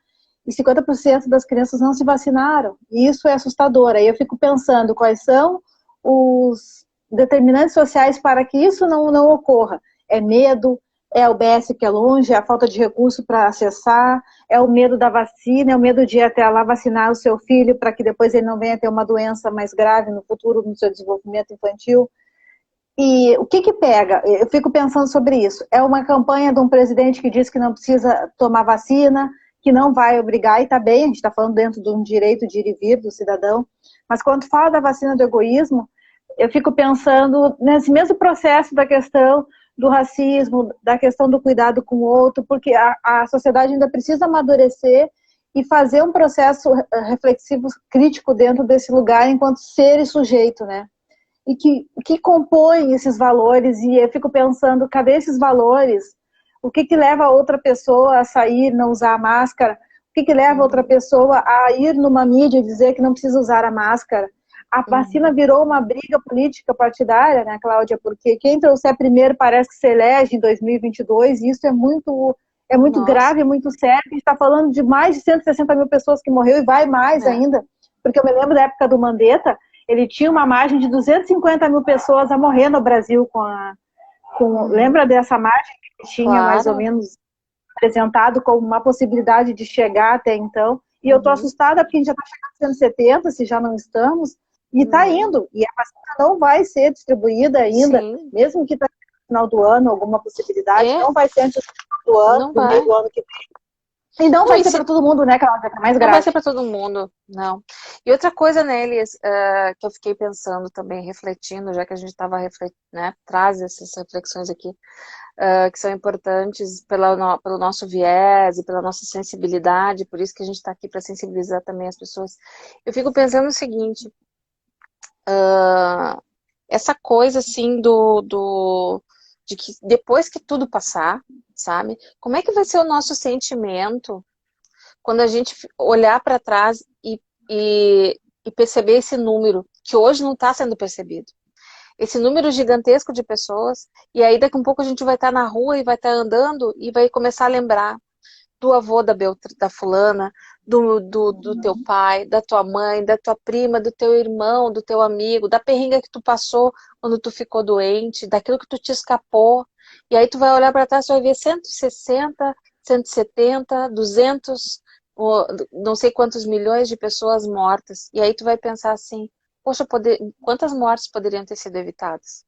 e 50% das crianças não se vacinaram. E isso é assustador. Aí eu fico pensando quais são os determinantes sociais para que isso não ocorra. É medo, É o BS que é longe, é a falta de recurso para acessar, é o medo da vacina, é o medo de ir até lá vacinar o seu filho para que depois ele não venha ter uma doença mais grave no futuro, no seu desenvolvimento infantil. E o que pega? Eu fico pensando sobre isso. É uma campanha de um presidente que diz que não precisa tomar vacina, que não vai obrigar, e está bem, a gente está falando dentro de um direito de ir e vir do cidadão, mas quando fala da vacina do egoísmo, eu fico pensando nesse mesmo processo da questão do racismo, da questão do cuidado com o outro, porque a sociedade ainda precisa amadurecer e fazer um processo reflexivo, crítico dentro desse lugar enquanto ser e sujeito, né? E que compõem esses valores, e eu fico pensando, cadê esses valores? O que leva a outra pessoa a sair, não usar a máscara? O que leva a outra pessoa a ir numa mídia e dizer que não precisa usar a máscara? A vacina virou uma briga política partidária, né, Cláudia? Porque quem trouxer primeiro parece que se elege em 2022, e isso é muito grave, muito sério. A gente está falando de mais de 160 mil pessoas que morreu, e vai mais ainda, porque eu me lembro da época do Mandetta, ele tinha uma margem de 250 mil pessoas a morrer no Brasil lembra dessa margem que ele tinha, mais ou menos apresentado como uma possibilidade de chegar até então? E eu estou assustada porque a gente já está chegando a 170, se já não estamos, e está indo, e a vacina não vai ser distribuída ainda, mesmo que está no final do ano, alguma possibilidade, não vai ser antes do final do ano, do meio do ano que vem. E não vai ser para todo mundo, né, Cláudia? É mais grave. Não vai ser para todo mundo, não. E outra coisa, né, Elias, que eu fiquei pensando também, refletindo, já que a gente estava né, traz essas reflexões aqui, que são importantes pelo nosso viés e pela nossa sensibilidade, por isso que a gente está aqui para sensibilizar também as pessoas. Eu fico pensando o seguinte, essa coisa assim de que depois que tudo passar, sabe, como é que vai ser o nosso sentimento quando a gente olhar para trás e perceber esse número, que hoje não está sendo percebido. Esse número gigantesco de pessoas, e aí daqui a um pouco a gente vai estar na rua e vai estar andando e vai começar a lembrar do avô da fulana, do teu pai, da tua mãe, da tua prima, do teu irmão, do teu amigo, da perrenga que tu passou quando tu ficou doente, daquilo que tu te escapou. E aí tu vai olhar para trás e vai ver 160, 170, 200, não sei quantos milhões de pessoas mortas. E aí tu vai pensar assim, poxa, quantas mortes poderiam ter sido evitadas?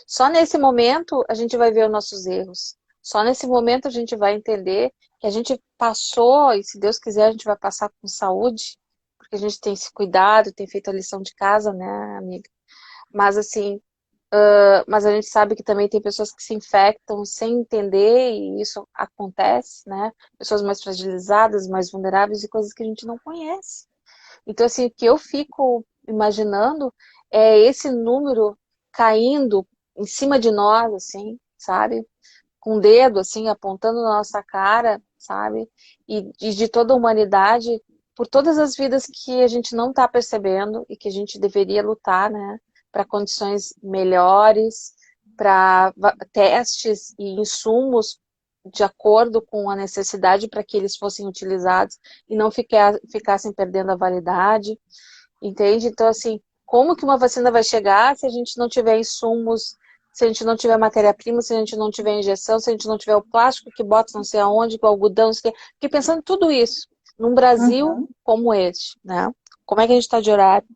Só nesse momento a gente vai ver os nossos erros. Só nesse momento a gente vai entender que a gente passou, e se Deus quiser a gente vai passar com saúde, porque a gente tem se cuidado, tem feito a lição de casa, né, amiga? Mas assim, mas a gente sabe que também tem pessoas que se infectam sem entender, e isso acontece, né? Pessoas mais fragilizadas, mais vulneráveis, e coisas que a gente não conhece. Então, assim, o que eu fico imaginando é esse número caindo em cima de nós, assim, sabe? Com o dedo, assim, apontando na nossa cara, sabe? E de toda a humanidade, por todas as vidas que a gente não está percebendo e que a gente deveria lutar, né? Para condições melhores, para testes e insumos de acordo com a necessidade para que eles fossem utilizados e não ficassem perdendo a validade, entende? Então, assim, como que uma vacina vai chegar se a gente não tiver insumos, se a gente não tiver matéria-prima, se a gente não tiver injeção, se a gente não tiver o plástico que bota não sei aonde, o algodão, não sei o quê. Fiquei pensando em tudo isso, num Brasil como este, né? Como é que a gente está de horário?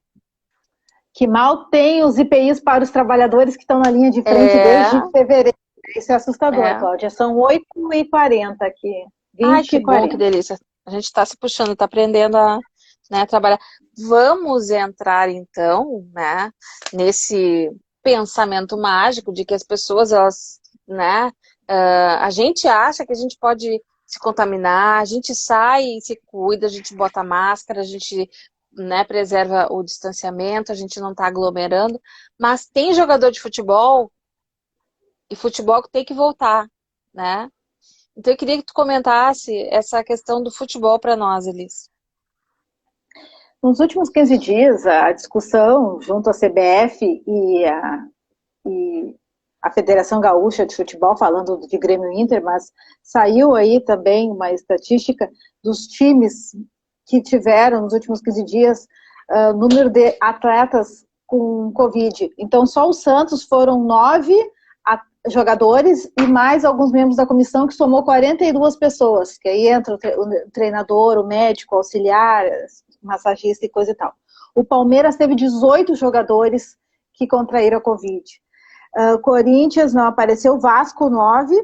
Que mal tem os IPIs para os trabalhadores que estão na linha de frente desde fevereiro. Isso é assustador, Cláudia. São 8h40 aqui. 20 Ai, que bom, que delícia. A gente está se puxando, está aprendendo a, né, trabalhar. Vamos entrar, então, né, nesse pensamento mágico de que as pessoas, elas, né, a gente acha que a gente pode se contaminar, a gente sai e se cuida, a gente bota máscara, a gente, né, preserva o distanciamento, a gente não está aglomerando, mas tem jogador de futebol e futebol que tem que voltar, né? Então eu queria que tu comentasse essa questão do futebol para nós, Elis. Nos últimos 15 dias, a discussão junto à CBF e a Federação Gaúcha de Futebol, falando de Grêmio Inter, mas saiu aí também uma estatística dos times que tiveram nos últimos 15 dias número de atletas com Covid. Então, só o Santos foram 9 jogadores e mais alguns membros da comissão, que somou 42 pessoas, que aí entra o treinador, o médico, o auxiliar, massagista e coisa e tal. O Palmeiras teve 18 jogadores que contraíram a Covid. O Corinthians não apareceu, o Vasco 9,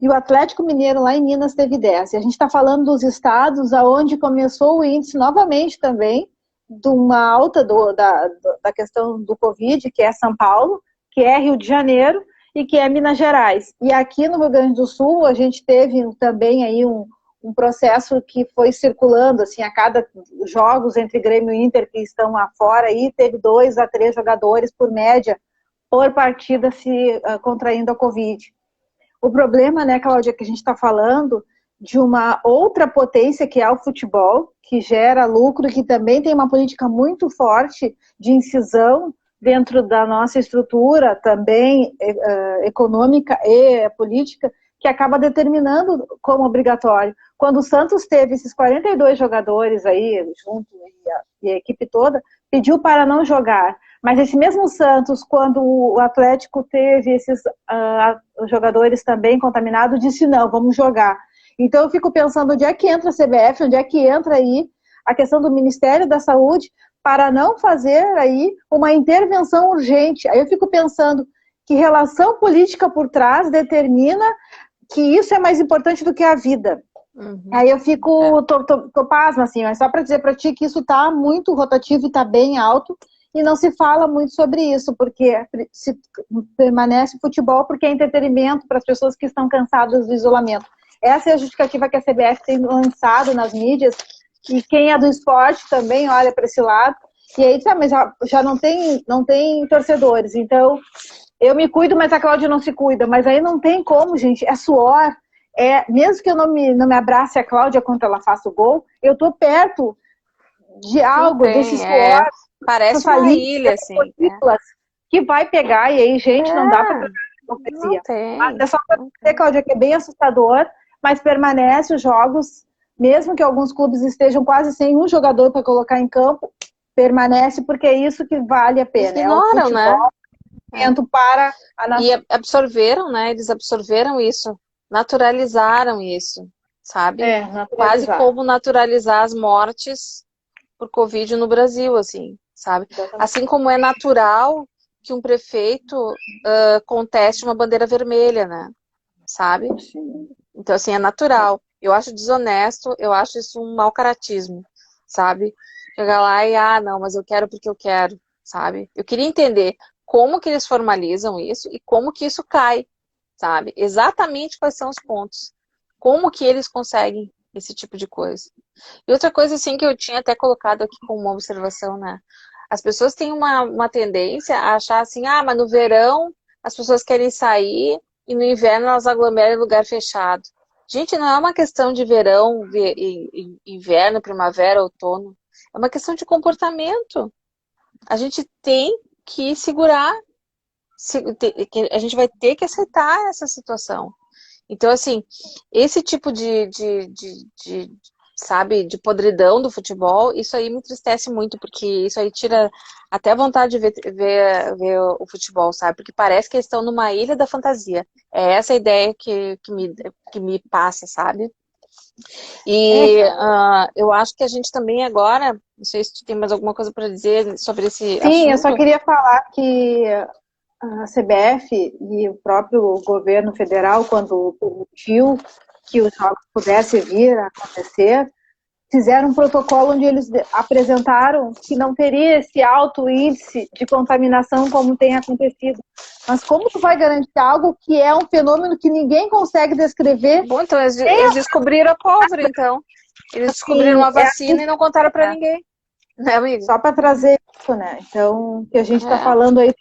e o Atlético Mineiro lá em Minas teve 10. E a gente está falando dos estados onde começou o índice novamente também de uma alta da questão do Covid, que é São Paulo, que é Rio de Janeiro e que é Minas Gerais. E aqui no Rio Grande do Sul a gente teve também aí um processo que foi circulando, assim, a cada jogos entre Grêmio e Inter que estão lá fora, aí teve 2 a 3 jogadores por média por partida se contraindo a Covid. O problema, né, Cláudia, que a gente está falando de uma outra potência que é o futebol, que gera lucro, que também tem uma política muito forte de incisão dentro da nossa estrutura, também econômica e política, que acaba determinando como obrigatório. Quando o Santos teve esses 42 jogadores aí, junto, e a equipe toda, pediu para não jogar. Mas esse mesmo Santos, quando o Atlético teve esses jogadores também contaminados, disse não, vamos jogar. Então eu fico pensando onde é que entra a CBF, onde é que entra aí a questão do Ministério da Saúde para não fazer aí uma intervenção urgente. Aí eu fico pensando que relação política por trás determina que isso é mais importante do que a vida. Uhum. Aí eu fico, tô pasma, assim, mas só para dizer para ti que isso está muito rotativo e está bem alto, e não se fala muito sobre isso, porque se permanece futebol porque é entretenimento para as pessoas que estão cansadas do isolamento. Essa é a justificativa que a CBF tem lançado nas mídias, e quem é do esporte também olha para esse lado, e aí mas já não tem torcedores, então eu me cuido, mas a Cláudia não se cuida, mas aí não tem como, gente, é suor, mesmo que eu não me abrace a Cláudia quando ela faça o gol, eu tô perto de algo, desse suor, parece uma ilha, assim, que vai pegar, e aí, gente, não dá para tratar de hipocrisia. Mas é só para dizer, Cláudia, que é bem assustador, mas permanece os jogos, mesmo que alguns clubes estejam quase sem um jogador para colocar em campo, permanece porque é isso que vale a pena. Ignoram, né? Para a nação. E absorveram, né? Eles absorveram isso, naturalizaram isso, sabe? Quase como naturalizar as mortes por Covid no Brasil, assim, sabe? Exatamente. Assim como é natural que um prefeito conteste uma bandeira vermelha, né? Sabe? Sim. Então, assim, é natural. Eu acho desonesto, eu acho isso um mau caratismo, sabe? Chegar lá e, não, mas eu quero porque eu quero, sabe? Eu queria entender como que eles formalizam isso e como que isso cai, sabe? Exatamente quais são os pontos. Como que eles conseguem esse tipo de coisa. E outra coisa, assim, que eu tinha até colocado aqui como uma observação, né? As pessoas têm uma tendência a achar assim, mas no verão as pessoas querem sair e no inverno elas aglomeram em lugar fechado. Gente, não é uma questão de verão, inverno, primavera, outono. É uma questão de comportamento. A gente tem que segurar, a gente vai ter que aceitar essa situação. Então, assim, esse tipo sabe, de podridão do futebol, isso aí me entristece muito, porque isso aí tira até a vontade de ver o futebol, sabe? Porque parece que eles estão numa ilha da fantasia. É essa a ideia que me passa, sabe? E eu acho que a gente também agora, não sei se tu tem mais alguma coisa para dizer sobre esse assunto. Sim, eu só queria falar que a CBF e o próprio governo federal, quando permitiu que os jogos pudessem vir a acontecer, fizeram um protocolo onde eles apresentaram que não teria esse alto índice de contaminação como tem acontecido. Mas como tu vai garantir algo que é um fenômeno que ninguém consegue descrever? Bom, então eles descobriram a pólvora, então. Eles descobriram a vacina e não contaram para ninguém. Né, amigo? Só para trazer isso, né? Então, que a gente está falando aí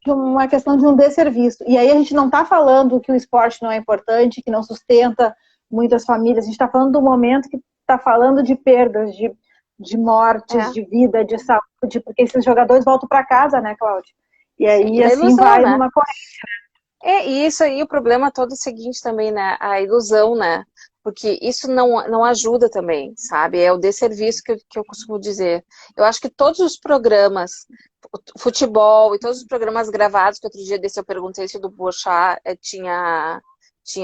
de uma questão de um desserviço. E aí a gente não está falando que o esporte não é importante, que não sustenta muitas famílias. A gente está falando do momento que está falando de perdas, de mortes, de vida, de saúde, porque esses jogadores voltam para casa, né, Cláudia? E aí, assim, ilusão, vai numa corrente, né? E isso aí, o problema todo é o seguinte também, né? A ilusão, né? porque isso não ajuda também, sabe? É o desserviço que eu costumo dizer. Eu acho que todos os programas, futebol e todos os programas gravados, que outro dia desse eu perguntei se o do Boechat tinha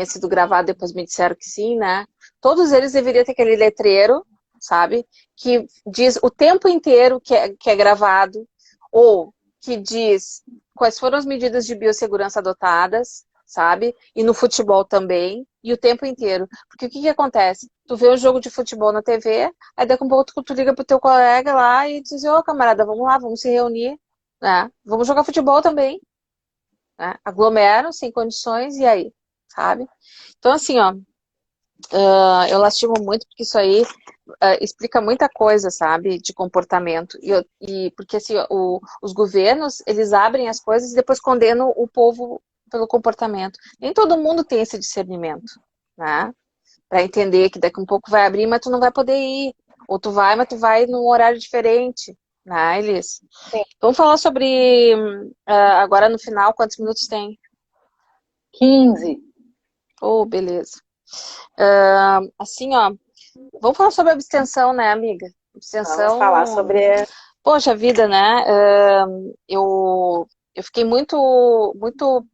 sido gravado, depois me disseram que sim, né? Todos eles deveriam ter aquele letreiro, sabe? Que diz o tempo inteiro que é gravado, ou que diz quais foram as medidas de biossegurança adotadas, sabe? E no futebol também, e o tempo inteiro. Porque o que acontece? Tu vê o jogo de futebol na TV, aí daqui a pouco tu liga pro teu colega lá e diz, ô camarada, vamos lá, vamos se reunir, né? Vamos jogar futebol também, né? Aglomeram, sem condições, e aí? Sabe? Então, assim, ó, eu lastimo muito porque isso aí explica muita coisa, sabe, de comportamento. E porque, assim, os governos, eles abrem as coisas e depois condenam o povo pelo comportamento. Nem todo mundo tem esse discernimento, né? Para entender que daqui a um pouco vai abrir, mas tu não vai poder ir. Ou tu vai, mas tu vai num horário diferente, né, Elis? Sim. Vamos falar sobre, agora no final, quantos minutos tem? 15. Oh, beleza. Assim, ó, vamos falar sobre abstenção, né, amiga? Vamos falar Abstenção, sobre... poxa vida, né? Eu fiquei muito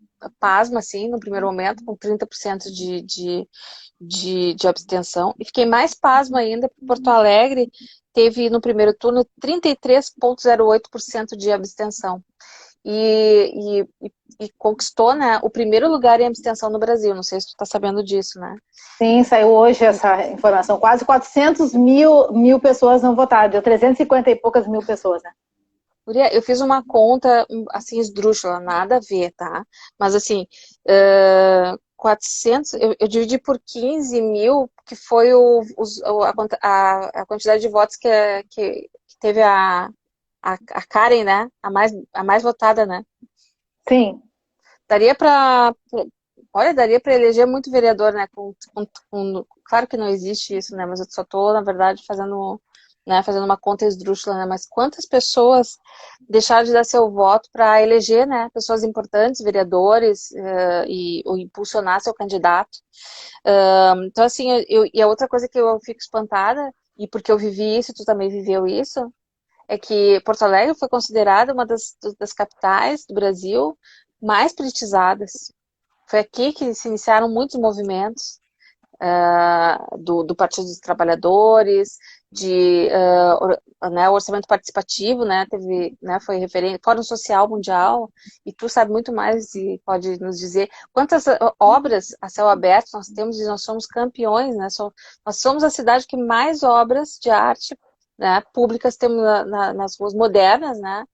pasma, assim, no primeiro momento, com 30% de abstenção. E fiquei mais pasma ainda, porque Porto Alegre teve, no primeiro turno, 33,08% de abstenção. E conquistou, né, o primeiro lugar em abstenção no Brasil. Não sei se tu está sabendo disso, né? Sim, saiu hoje essa informação. Quase 400 mil pessoas não votaram. Deu 350 e poucas mil pessoas, né? Guria, eu fiz uma conta, assim, esdrúxula, nada a ver, tá? Mas, assim, 400, eu dividi por 15 mil, que foi a quantidade de votos que teve a Karen, né? A mais votada, né? Sim. Daria para, olha, daria para eleger muito vereador, né? Claro que não existe isso, né? Mas eu só estou, na verdade, fazendo uma conta esdrúxula, né? Mas quantas pessoas deixaram de dar seu voto para eleger, né? Pessoas importantes, vereadores, ou impulsionar seu candidato. Então, assim, e a outra coisa que eu fico espantada, e porque eu vivi isso, tu também viveu isso, é que Porto Alegre foi considerada uma das capitais do Brasil mais politizadas. Foi aqui que se iniciaram muitos movimentos do Partido dos Trabalhadores, né, o orçamento participativo, né, foi referente, Fórum Social Mundial, e tu sabe muito mais e pode nos dizer quantas obras a céu aberto nós temos, e nós somos campeões, né, nós somos a cidade que mais obras de arte, né, públicas temos nas ruas modernas, né,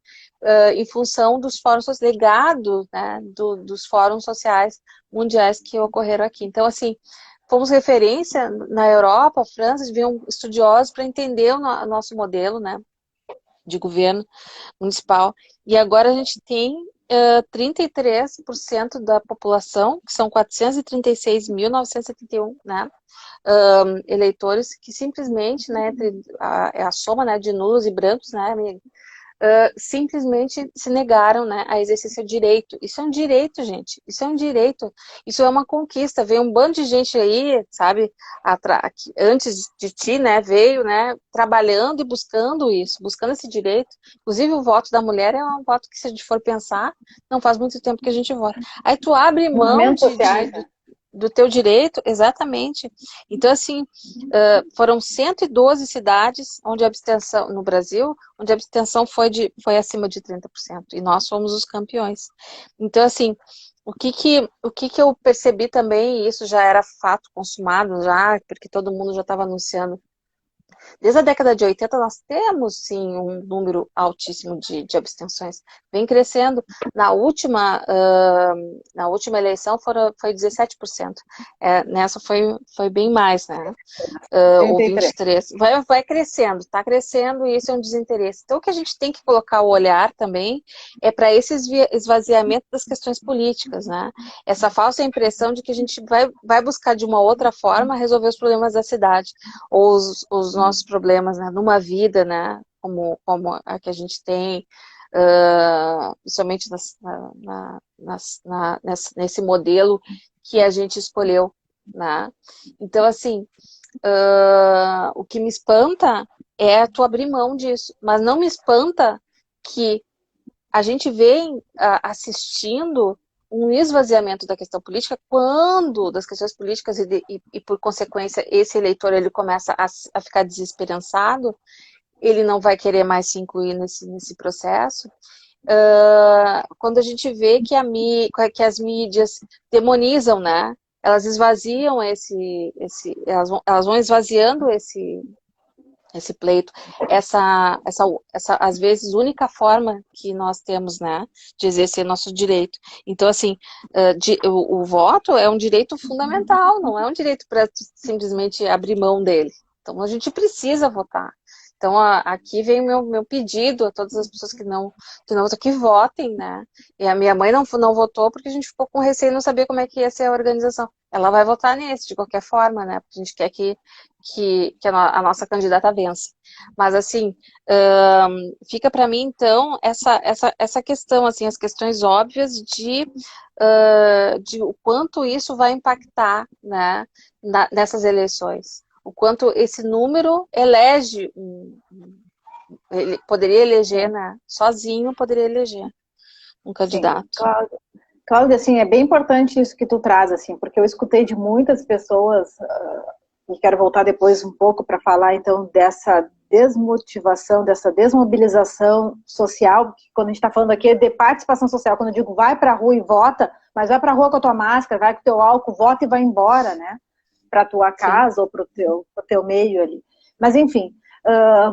em função dos fóruns sociais, legado, né, dos fóruns sociais mundiais que ocorreram aqui. Então, assim, fomos referência na Europa, França, vinham estudiosos para entender o nosso modelo, né, de governo municipal. E agora a gente tem 33% da população, que são 436.971, né, eleitores, que simplesmente, né, entre a soma, né, de nulos e brancos, né, simplesmente se negaram, né, a exercer o direito. Isso é um direito, gente. Isso é um direito. Isso é uma conquista. Veio um bando de gente aí, sabe, antes de ti, né, veio, né, trabalhando e buscando isso, buscando esse direito. Inclusive, o voto da mulher é um voto que, se a gente for pensar, não faz muito tempo que a gente vota. Aí tu abre mão Movimentos sociais, né? do teu direito, exatamente. Então, assim, foram 112 cidades onde a abstenção, no Brasil, onde a abstenção foi acima de 30%, e nós fomos os campeões. Então, assim, o que eu percebi também, e isso já era fato consumado já, porque todo mundo já estava anunciando. Desde a década de 80, nós temos, sim, um número altíssimo de abstenções. Vem crescendo. Na última eleição foi 17%. Nessa foi bem mais, né? Ou 33. 23. Vai crescendo, está crescendo, e isso é um desinteresse. Então, o que a gente tem que colocar o olhar também é para esse esvaziamento das questões políticas, né? Essa falsa impressão de que a gente vai buscar de uma outra forma resolver os problemas da cidade, ou os nossos problemas, né? Numa vida, né? Como a que a gente tem, principalmente nesse modelo que a gente escolheu. né? Então, assim, o que me espanta é tu abrir mão disso, mas não me espanta que a gente vem assistindo um esvaziamento da questão política quando das questões políticas e por consequência esse eleitor ele começa a ficar desesperançado, ele não vai querer mais se incluir nesse processo. Quando a gente vê que as mídias demonizam, né? Elas esvaziam elas vão esvaziando esse pleito, essa às vezes única forma que nós temos, né, de exercer nosso direito. Então, assim, o voto é um direito fundamental, não é um direito para simplesmente abrir mão dele. Então, a gente precisa votar. Então, aqui vem o meu pedido a todas as pessoas que não votam, que votem, né? E a minha mãe não votou porque a gente ficou com receio de não saber como é que ia ser a organização. Ela vai votar nesse, de qualquer forma, né? Porque a gente quer que a nossa candidata vença. Mas, assim, fica para mim, então, essa questão, assim, as questões óbvias de o quanto isso vai impactar, né, nessas eleições. O quanto esse número elege, ele poderia eleger, né, sozinho poderia eleger um Sim, candidato. Cláudia, assim, é bem importante isso que tu traz, assim, porque eu escutei de muitas pessoas, e quero voltar depois um pouco para falar, então, dessa desmotivação, dessa desmobilização social, que quando a gente está falando aqui é de participação social, quando eu digo vai para a rua e vota, mas vai para a rua com a tua máscara, vai com o teu álcool, vota e vai embora, né, para a tua casa ou para o teu meio ali. Mas, enfim,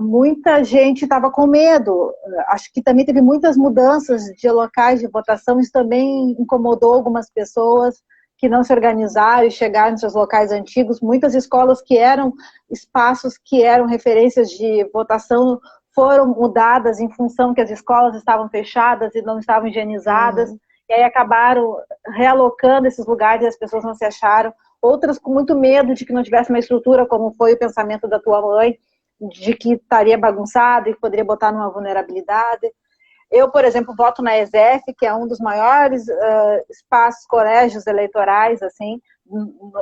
muita gente estava com medo. Acho que também teve muitas mudanças de locais de votação, isso também incomodou algumas pessoas que não se organizaram e chegaram nos seus locais antigos. Muitas escolas que eram espaços que eram referências de votação foram mudadas em função que as escolas estavam fechadas e não estavam higienizadas, e aí acabaram realocando esses lugares e as pessoas não se acharam. Outras com muito medo de que não tivesse uma estrutura, como foi o pensamento da tua mãe, de que estaria bagunçado e poderia botar numa vulnerabilidade. Eu, por exemplo, voto na ESEF, que é um dos maiores espaços, colégios eleitorais, assim,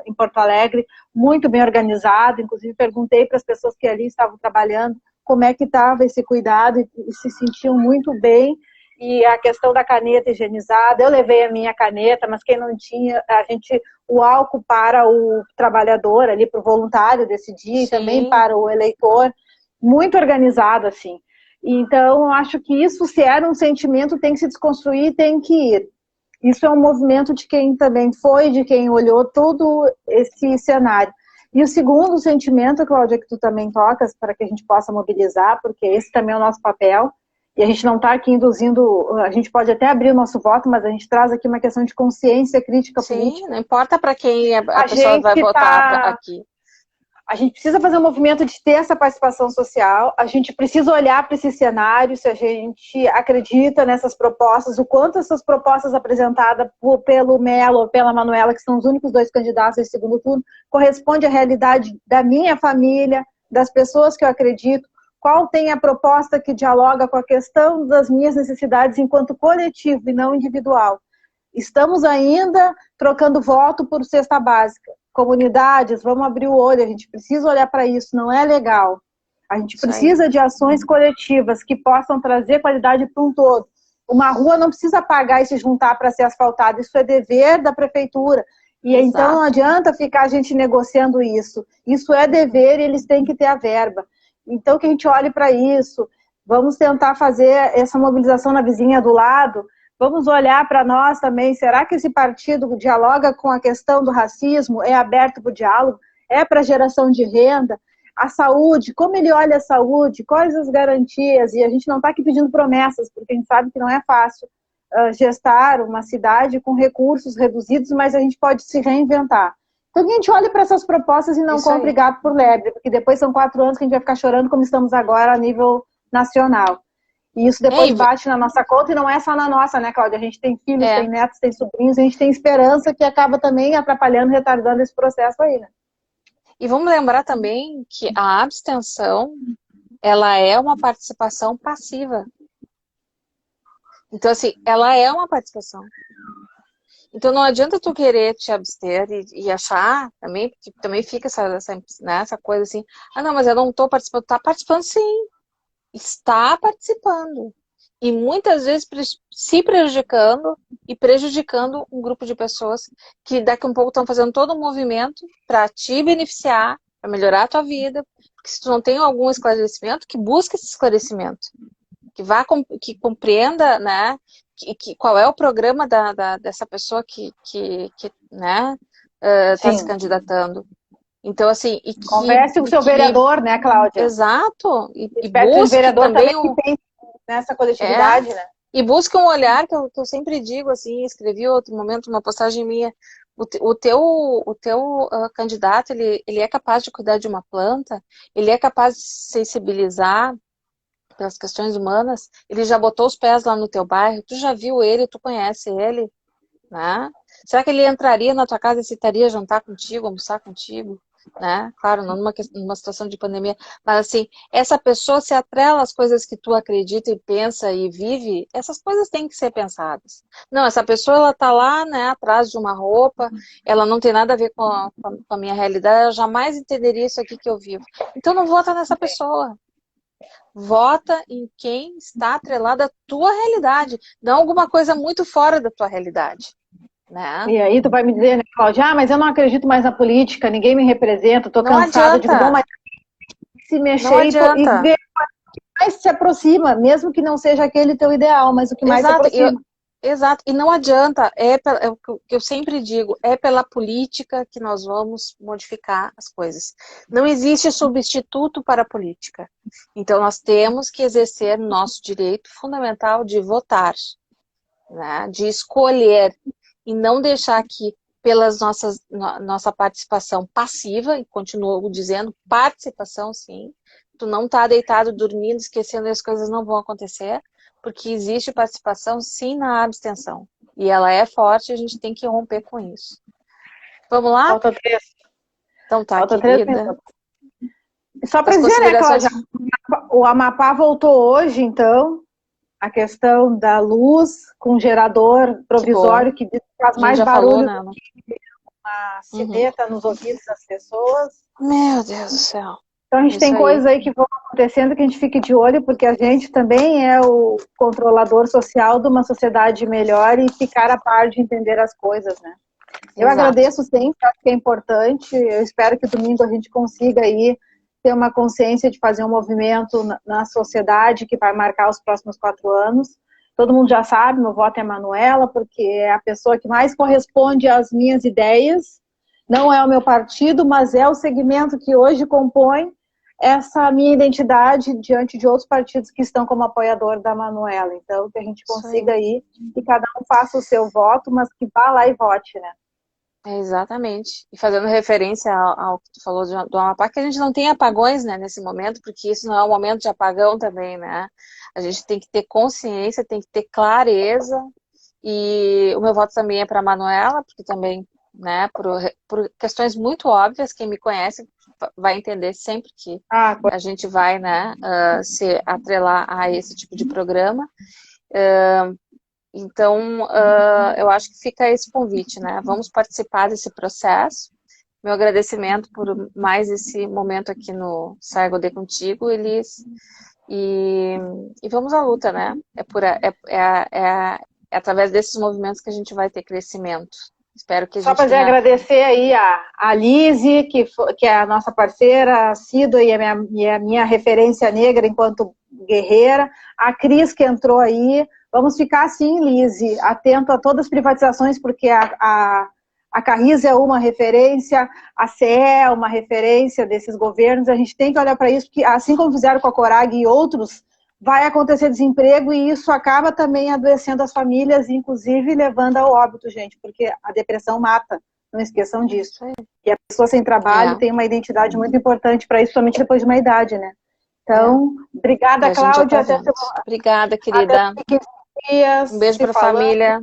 em Porto Alegre, muito bem organizado. Inclusive, perguntei para as pessoas que ali estavam trabalhando como é que estava esse cuidado e se sentiam muito bem. E a questão da caneta higienizada, eu levei a minha caneta, mas quem não tinha, o álcool para o trabalhador ali, para o voluntário desse dia, e também para o eleitor, muito organizado, assim. Então, eu acho que isso, se era um sentimento, tem que se desconstruir, tem que ir. Isso é um movimento de quem também foi, de quem olhou todo esse cenário. E o segundo sentimento, Cláudia, que tu também tocas, para que a gente possa mobilizar, porque esse também é o nosso papel, e a gente não está aqui induzindo, a gente pode até abrir o nosso voto, mas a gente traz aqui uma questão de consciência crítica política. Sim, não importa para quem a pessoa vai votar aqui. A gente precisa fazer um movimento de ter essa participação social, a gente precisa olhar para esse cenário, se a gente acredita nessas propostas, o quanto essas propostas apresentadas pelo Melo ou pela Manuela, que são os únicos dois candidatos nesse segundo turno, corresponde à realidade da minha família, das pessoas que eu acredito, qual tem a proposta que dialoga com a questão das minhas necessidades enquanto coletivo e não individual. Estamos ainda trocando voto por cesta básica. Comunidades, vamos abrir o olho, a gente precisa olhar para isso, não é legal. A gente precisa de ações coletivas que possam trazer qualidade para um todo. Uma rua não precisa pagar e se juntar para ser asfaltada, isso é dever da prefeitura. E então não adianta ficar a gente negociando isso. Isso é dever e eles têm que ter a verba. Então que a gente olhe para isso, vamos tentar fazer essa mobilização na vizinha do lado. Vamos olhar para nós também, será que esse partido dialoga com a questão do racismo, é aberto para o diálogo, é para geração de renda, a saúde, como ele olha a saúde, quais as garantias, e a gente não está aqui pedindo promessas, porque a gente sabe que não é fácil gestar uma cidade com recursos reduzidos, mas a gente pode se reinventar. Então que a gente olhe para essas propostas e não compre gato por lebre, porque depois são 4 anos que a gente vai ficar chorando como estamos agora a nível nacional. E isso depois bate na nossa conta, e não é só na nossa, né, Cláudia? A gente tem filhos, tem netos, tem sobrinhos, a gente tem esperança que acaba também atrapalhando, retardando esse processo aí, né? E vamos lembrar também que a abstenção, ela é uma participação passiva. Então, assim, ela é uma participação. Então não adianta tu querer te abster e achar também, porque também fica né, essa coisa assim, ah não, mas eu não estou participando. Tá participando sim, está participando. E muitas vezes se prejudicando e prejudicando um grupo de pessoas que daqui a um pouco estão fazendo todo um movimento para te beneficiar, para melhorar a tua vida, porque se tu não tem algum esclarecimento, que busque esse esclarecimento, que compreenda, né, qual é o programa dessa pessoa que né, está se Sim. candidatando. Então, assim, Converse com o seu vereador, né, Cláudia? Exato, e Espero que o busque vereador também também pense nessa é, coletividade, né? e busque um olhar que eu sempre digo, assim, escrevi outro momento, uma postagem minha, o teu candidato, ele é capaz de cuidar de uma planta, ele é capaz de sensibilizar pelas questões humanas, ele já botou os pés lá no teu bairro, tu já viu ele, tu conhece ele, né? Será que ele entraria na tua casa e aceitaria jantar contigo, almoçar contigo, né? Claro, não numa situação de pandemia, mas assim, essa pessoa se atrela às coisas que tu acredita e pensa e vive, essas coisas têm que ser pensadas. Não, essa pessoa, ela tá lá, né, atrás de uma roupa, ela não tem nada a ver com a minha realidade, ela jamais entenderia isso aqui que eu vivo. Então não vota nessa pessoa. Vota em quem está atrelado à tua realidade, não alguma coisa muito fora da tua realidade, né? E aí tu vai me dizer, né, Cláudia, mas eu não acredito mais na política, ninguém me representa, tô Não cansada. Eu digo, bom, adianta, mas se não mexer e adianta. ver o que mais se aproxima, mesmo que não seja aquele teu ideal, mas o que mais se Exato, aproxima. exato. E não adianta, é o que eu sempre digo, é pela política que nós vamos modificar as coisas. Não existe substituto para a política. Então nós temos que exercer nosso direito fundamental de votar, né? De escolher e não deixar que pelas nossa participação passiva, e continuo dizendo, participação sim, tu não tá deitado dormindo, esquecendo as coisas não vão acontecer, porque existe participação sim na abstenção. E ela é forte, a gente tem que romper com isso. Vamos lá? Falta três, Então tá, falta três querida. minutos. Só para As dizer, né, considerações. Cláudia, o Amapá voltou hoje, então, a questão da luz com gerador Que bom. provisório que faz A gente mais já falou, barulho né? do que uma Uhum. sineta nos ouvidos das pessoas. Meu Deus do céu. Então a gente Isso tem aí. coisas aí que vão acontecendo que a gente fique de olho, porque a gente também é o controlador social de uma sociedade melhor e ficar a par de entender as coisas, né? Eu Exato. agradeço sempre, acho que é importante. Eu espero que domingo a gente consiga aí ter uma consciência de fazer um movimento na sociedade que vai marcar os próximos 4 anos. Todo mundo já sabe, meu voto é a Manuela, porque é a pessoa que mais corresponde às minhas ideias. Não é o meu partido, mas é o segmento que hoje compõe essa minha identidade diante de outros partidos que estão como apoiador da Manuela. Então, que a gente Isso aí. consiga aí, que cada um faça o seu voto, mas que vá lá e vote, né? Exatamente. E fazendo referência ao que tu falou do Amapá, que a gente não tem apagões, né, nesse momento, porque isso não é um momento de apagão também, né? A gente tem que ter consciência, tem que ter clareza. E o meu voto também é para a Manuela, porque também, né, por questões muito óbvias, quem me conhece vai entender sempre que a gente vai, né, se atrelar a esse tipo de programa. Então, eu acho que fica esse convite, né? Vamos participar desse processo. Meu agradecimento por mais esse momento aqui no Saia Godê Contigo, Elis. E, e vamos à luta, né? É através desses movimentos que a gente vai ter crescimento. Espero que a Só gente para tenha. agradecer aí a Lise, que é a nossa parceira assídua e a minha referência negra enquanto guerreira, a Cris que entrou aí. Vamos ficar assim, Lise, atento a todas as privatizações, porque a Carris é uma referência, a CE é uma referência desses governos, a gente tem que olhar para isso, porque assim como fizeram com a Corag e outros, vai acontecer desemprego e isso acaba também adoecendo as famílias, inclusive levando ao óbito, gente, porque a depressão mata, não esqueçam disso. E a pessoa sem trabalho É, tem uma identidade muito importante para isso, somente depois de uma idade, né? é. Então, E obrigada, a gente já Cláudia, está vendo. Obrigada, até querida. daqui 15 dias, Um beijo se para a falando. família.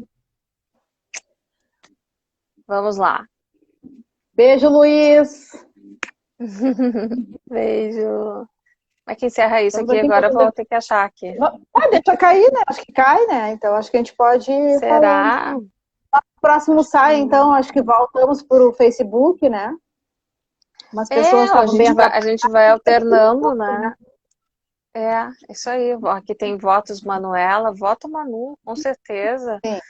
Vamos lá. Beijo, Luiz. Beijo. Mas que encerra isso Estamos aqui aqui agora, eu então. vou ter que achar aqui. Deixa cair, né? Acho que cai, né? Então acho que a gente pode ir falando. Será? próximo sai, então, acho que voltamos para o Facebook, né? Umas pessoas estavam bem a gente vai alternando, né? É, isso aí. Aqui tem votos Manuela, vota Manu, com certeza. Sim.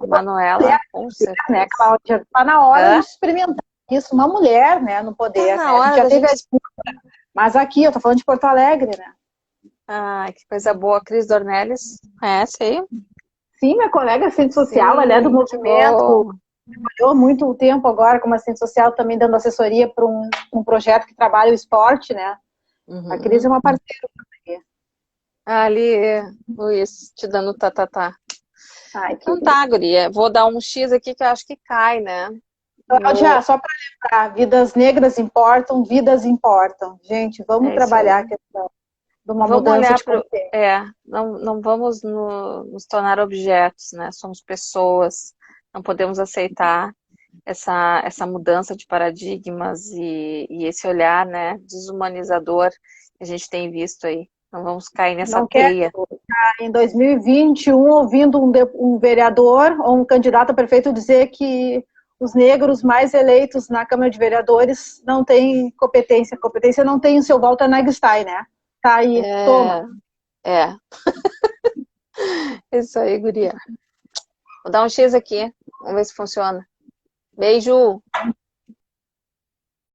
Manuela, com Né, certeza. Cláudia? Está na hora Hã? de experimentar isso, uma mulher, né, no poder. Tá Né? na A gente hora já da teve a gente. disputa, mas aqui, eu tô falando de Porto Alegre, né? Ah, que coisa boa. Cris Dornelles, conhece aí? Sim, minha colega assistente social, ela é do Sim, que movimento, bom. trabalhou muito tempo agora como assistente social, também dando assessoria para um projeto que trabalha o esporte, né? A Cris é Uhum. uma parceira. Ali, Luiz, te dando tá. Ai, Então querida. tá, guria. Vou dar um X aqui que eu acho que cai, né? Cláudia, No... só para lembrar, vidas negras importam, vidas importam. Gente, vamos É isso trabalhar a aí. questão de uma Vamos mudança olhar de para. consciência. Não vamos nos tornar objetos, né? Somos pessoas. Não podemos aceitar essa mudança de paradigmas e esse olhar, né, desumanizador que a gente tem visto aí. Não vamos cair nessa Não quero teia. estar em 2021 ouvindo um vereador ou um candidato a prefeito dizer que os negros mais eleitos na Câmara de Vereadores não têm competência. Competência não tem o seu Walter Negrstein, né? Tá aí, toma. É, é. Isso aí, guria. Vou dar um X aqui. Vamos ver se funciona. Beijo!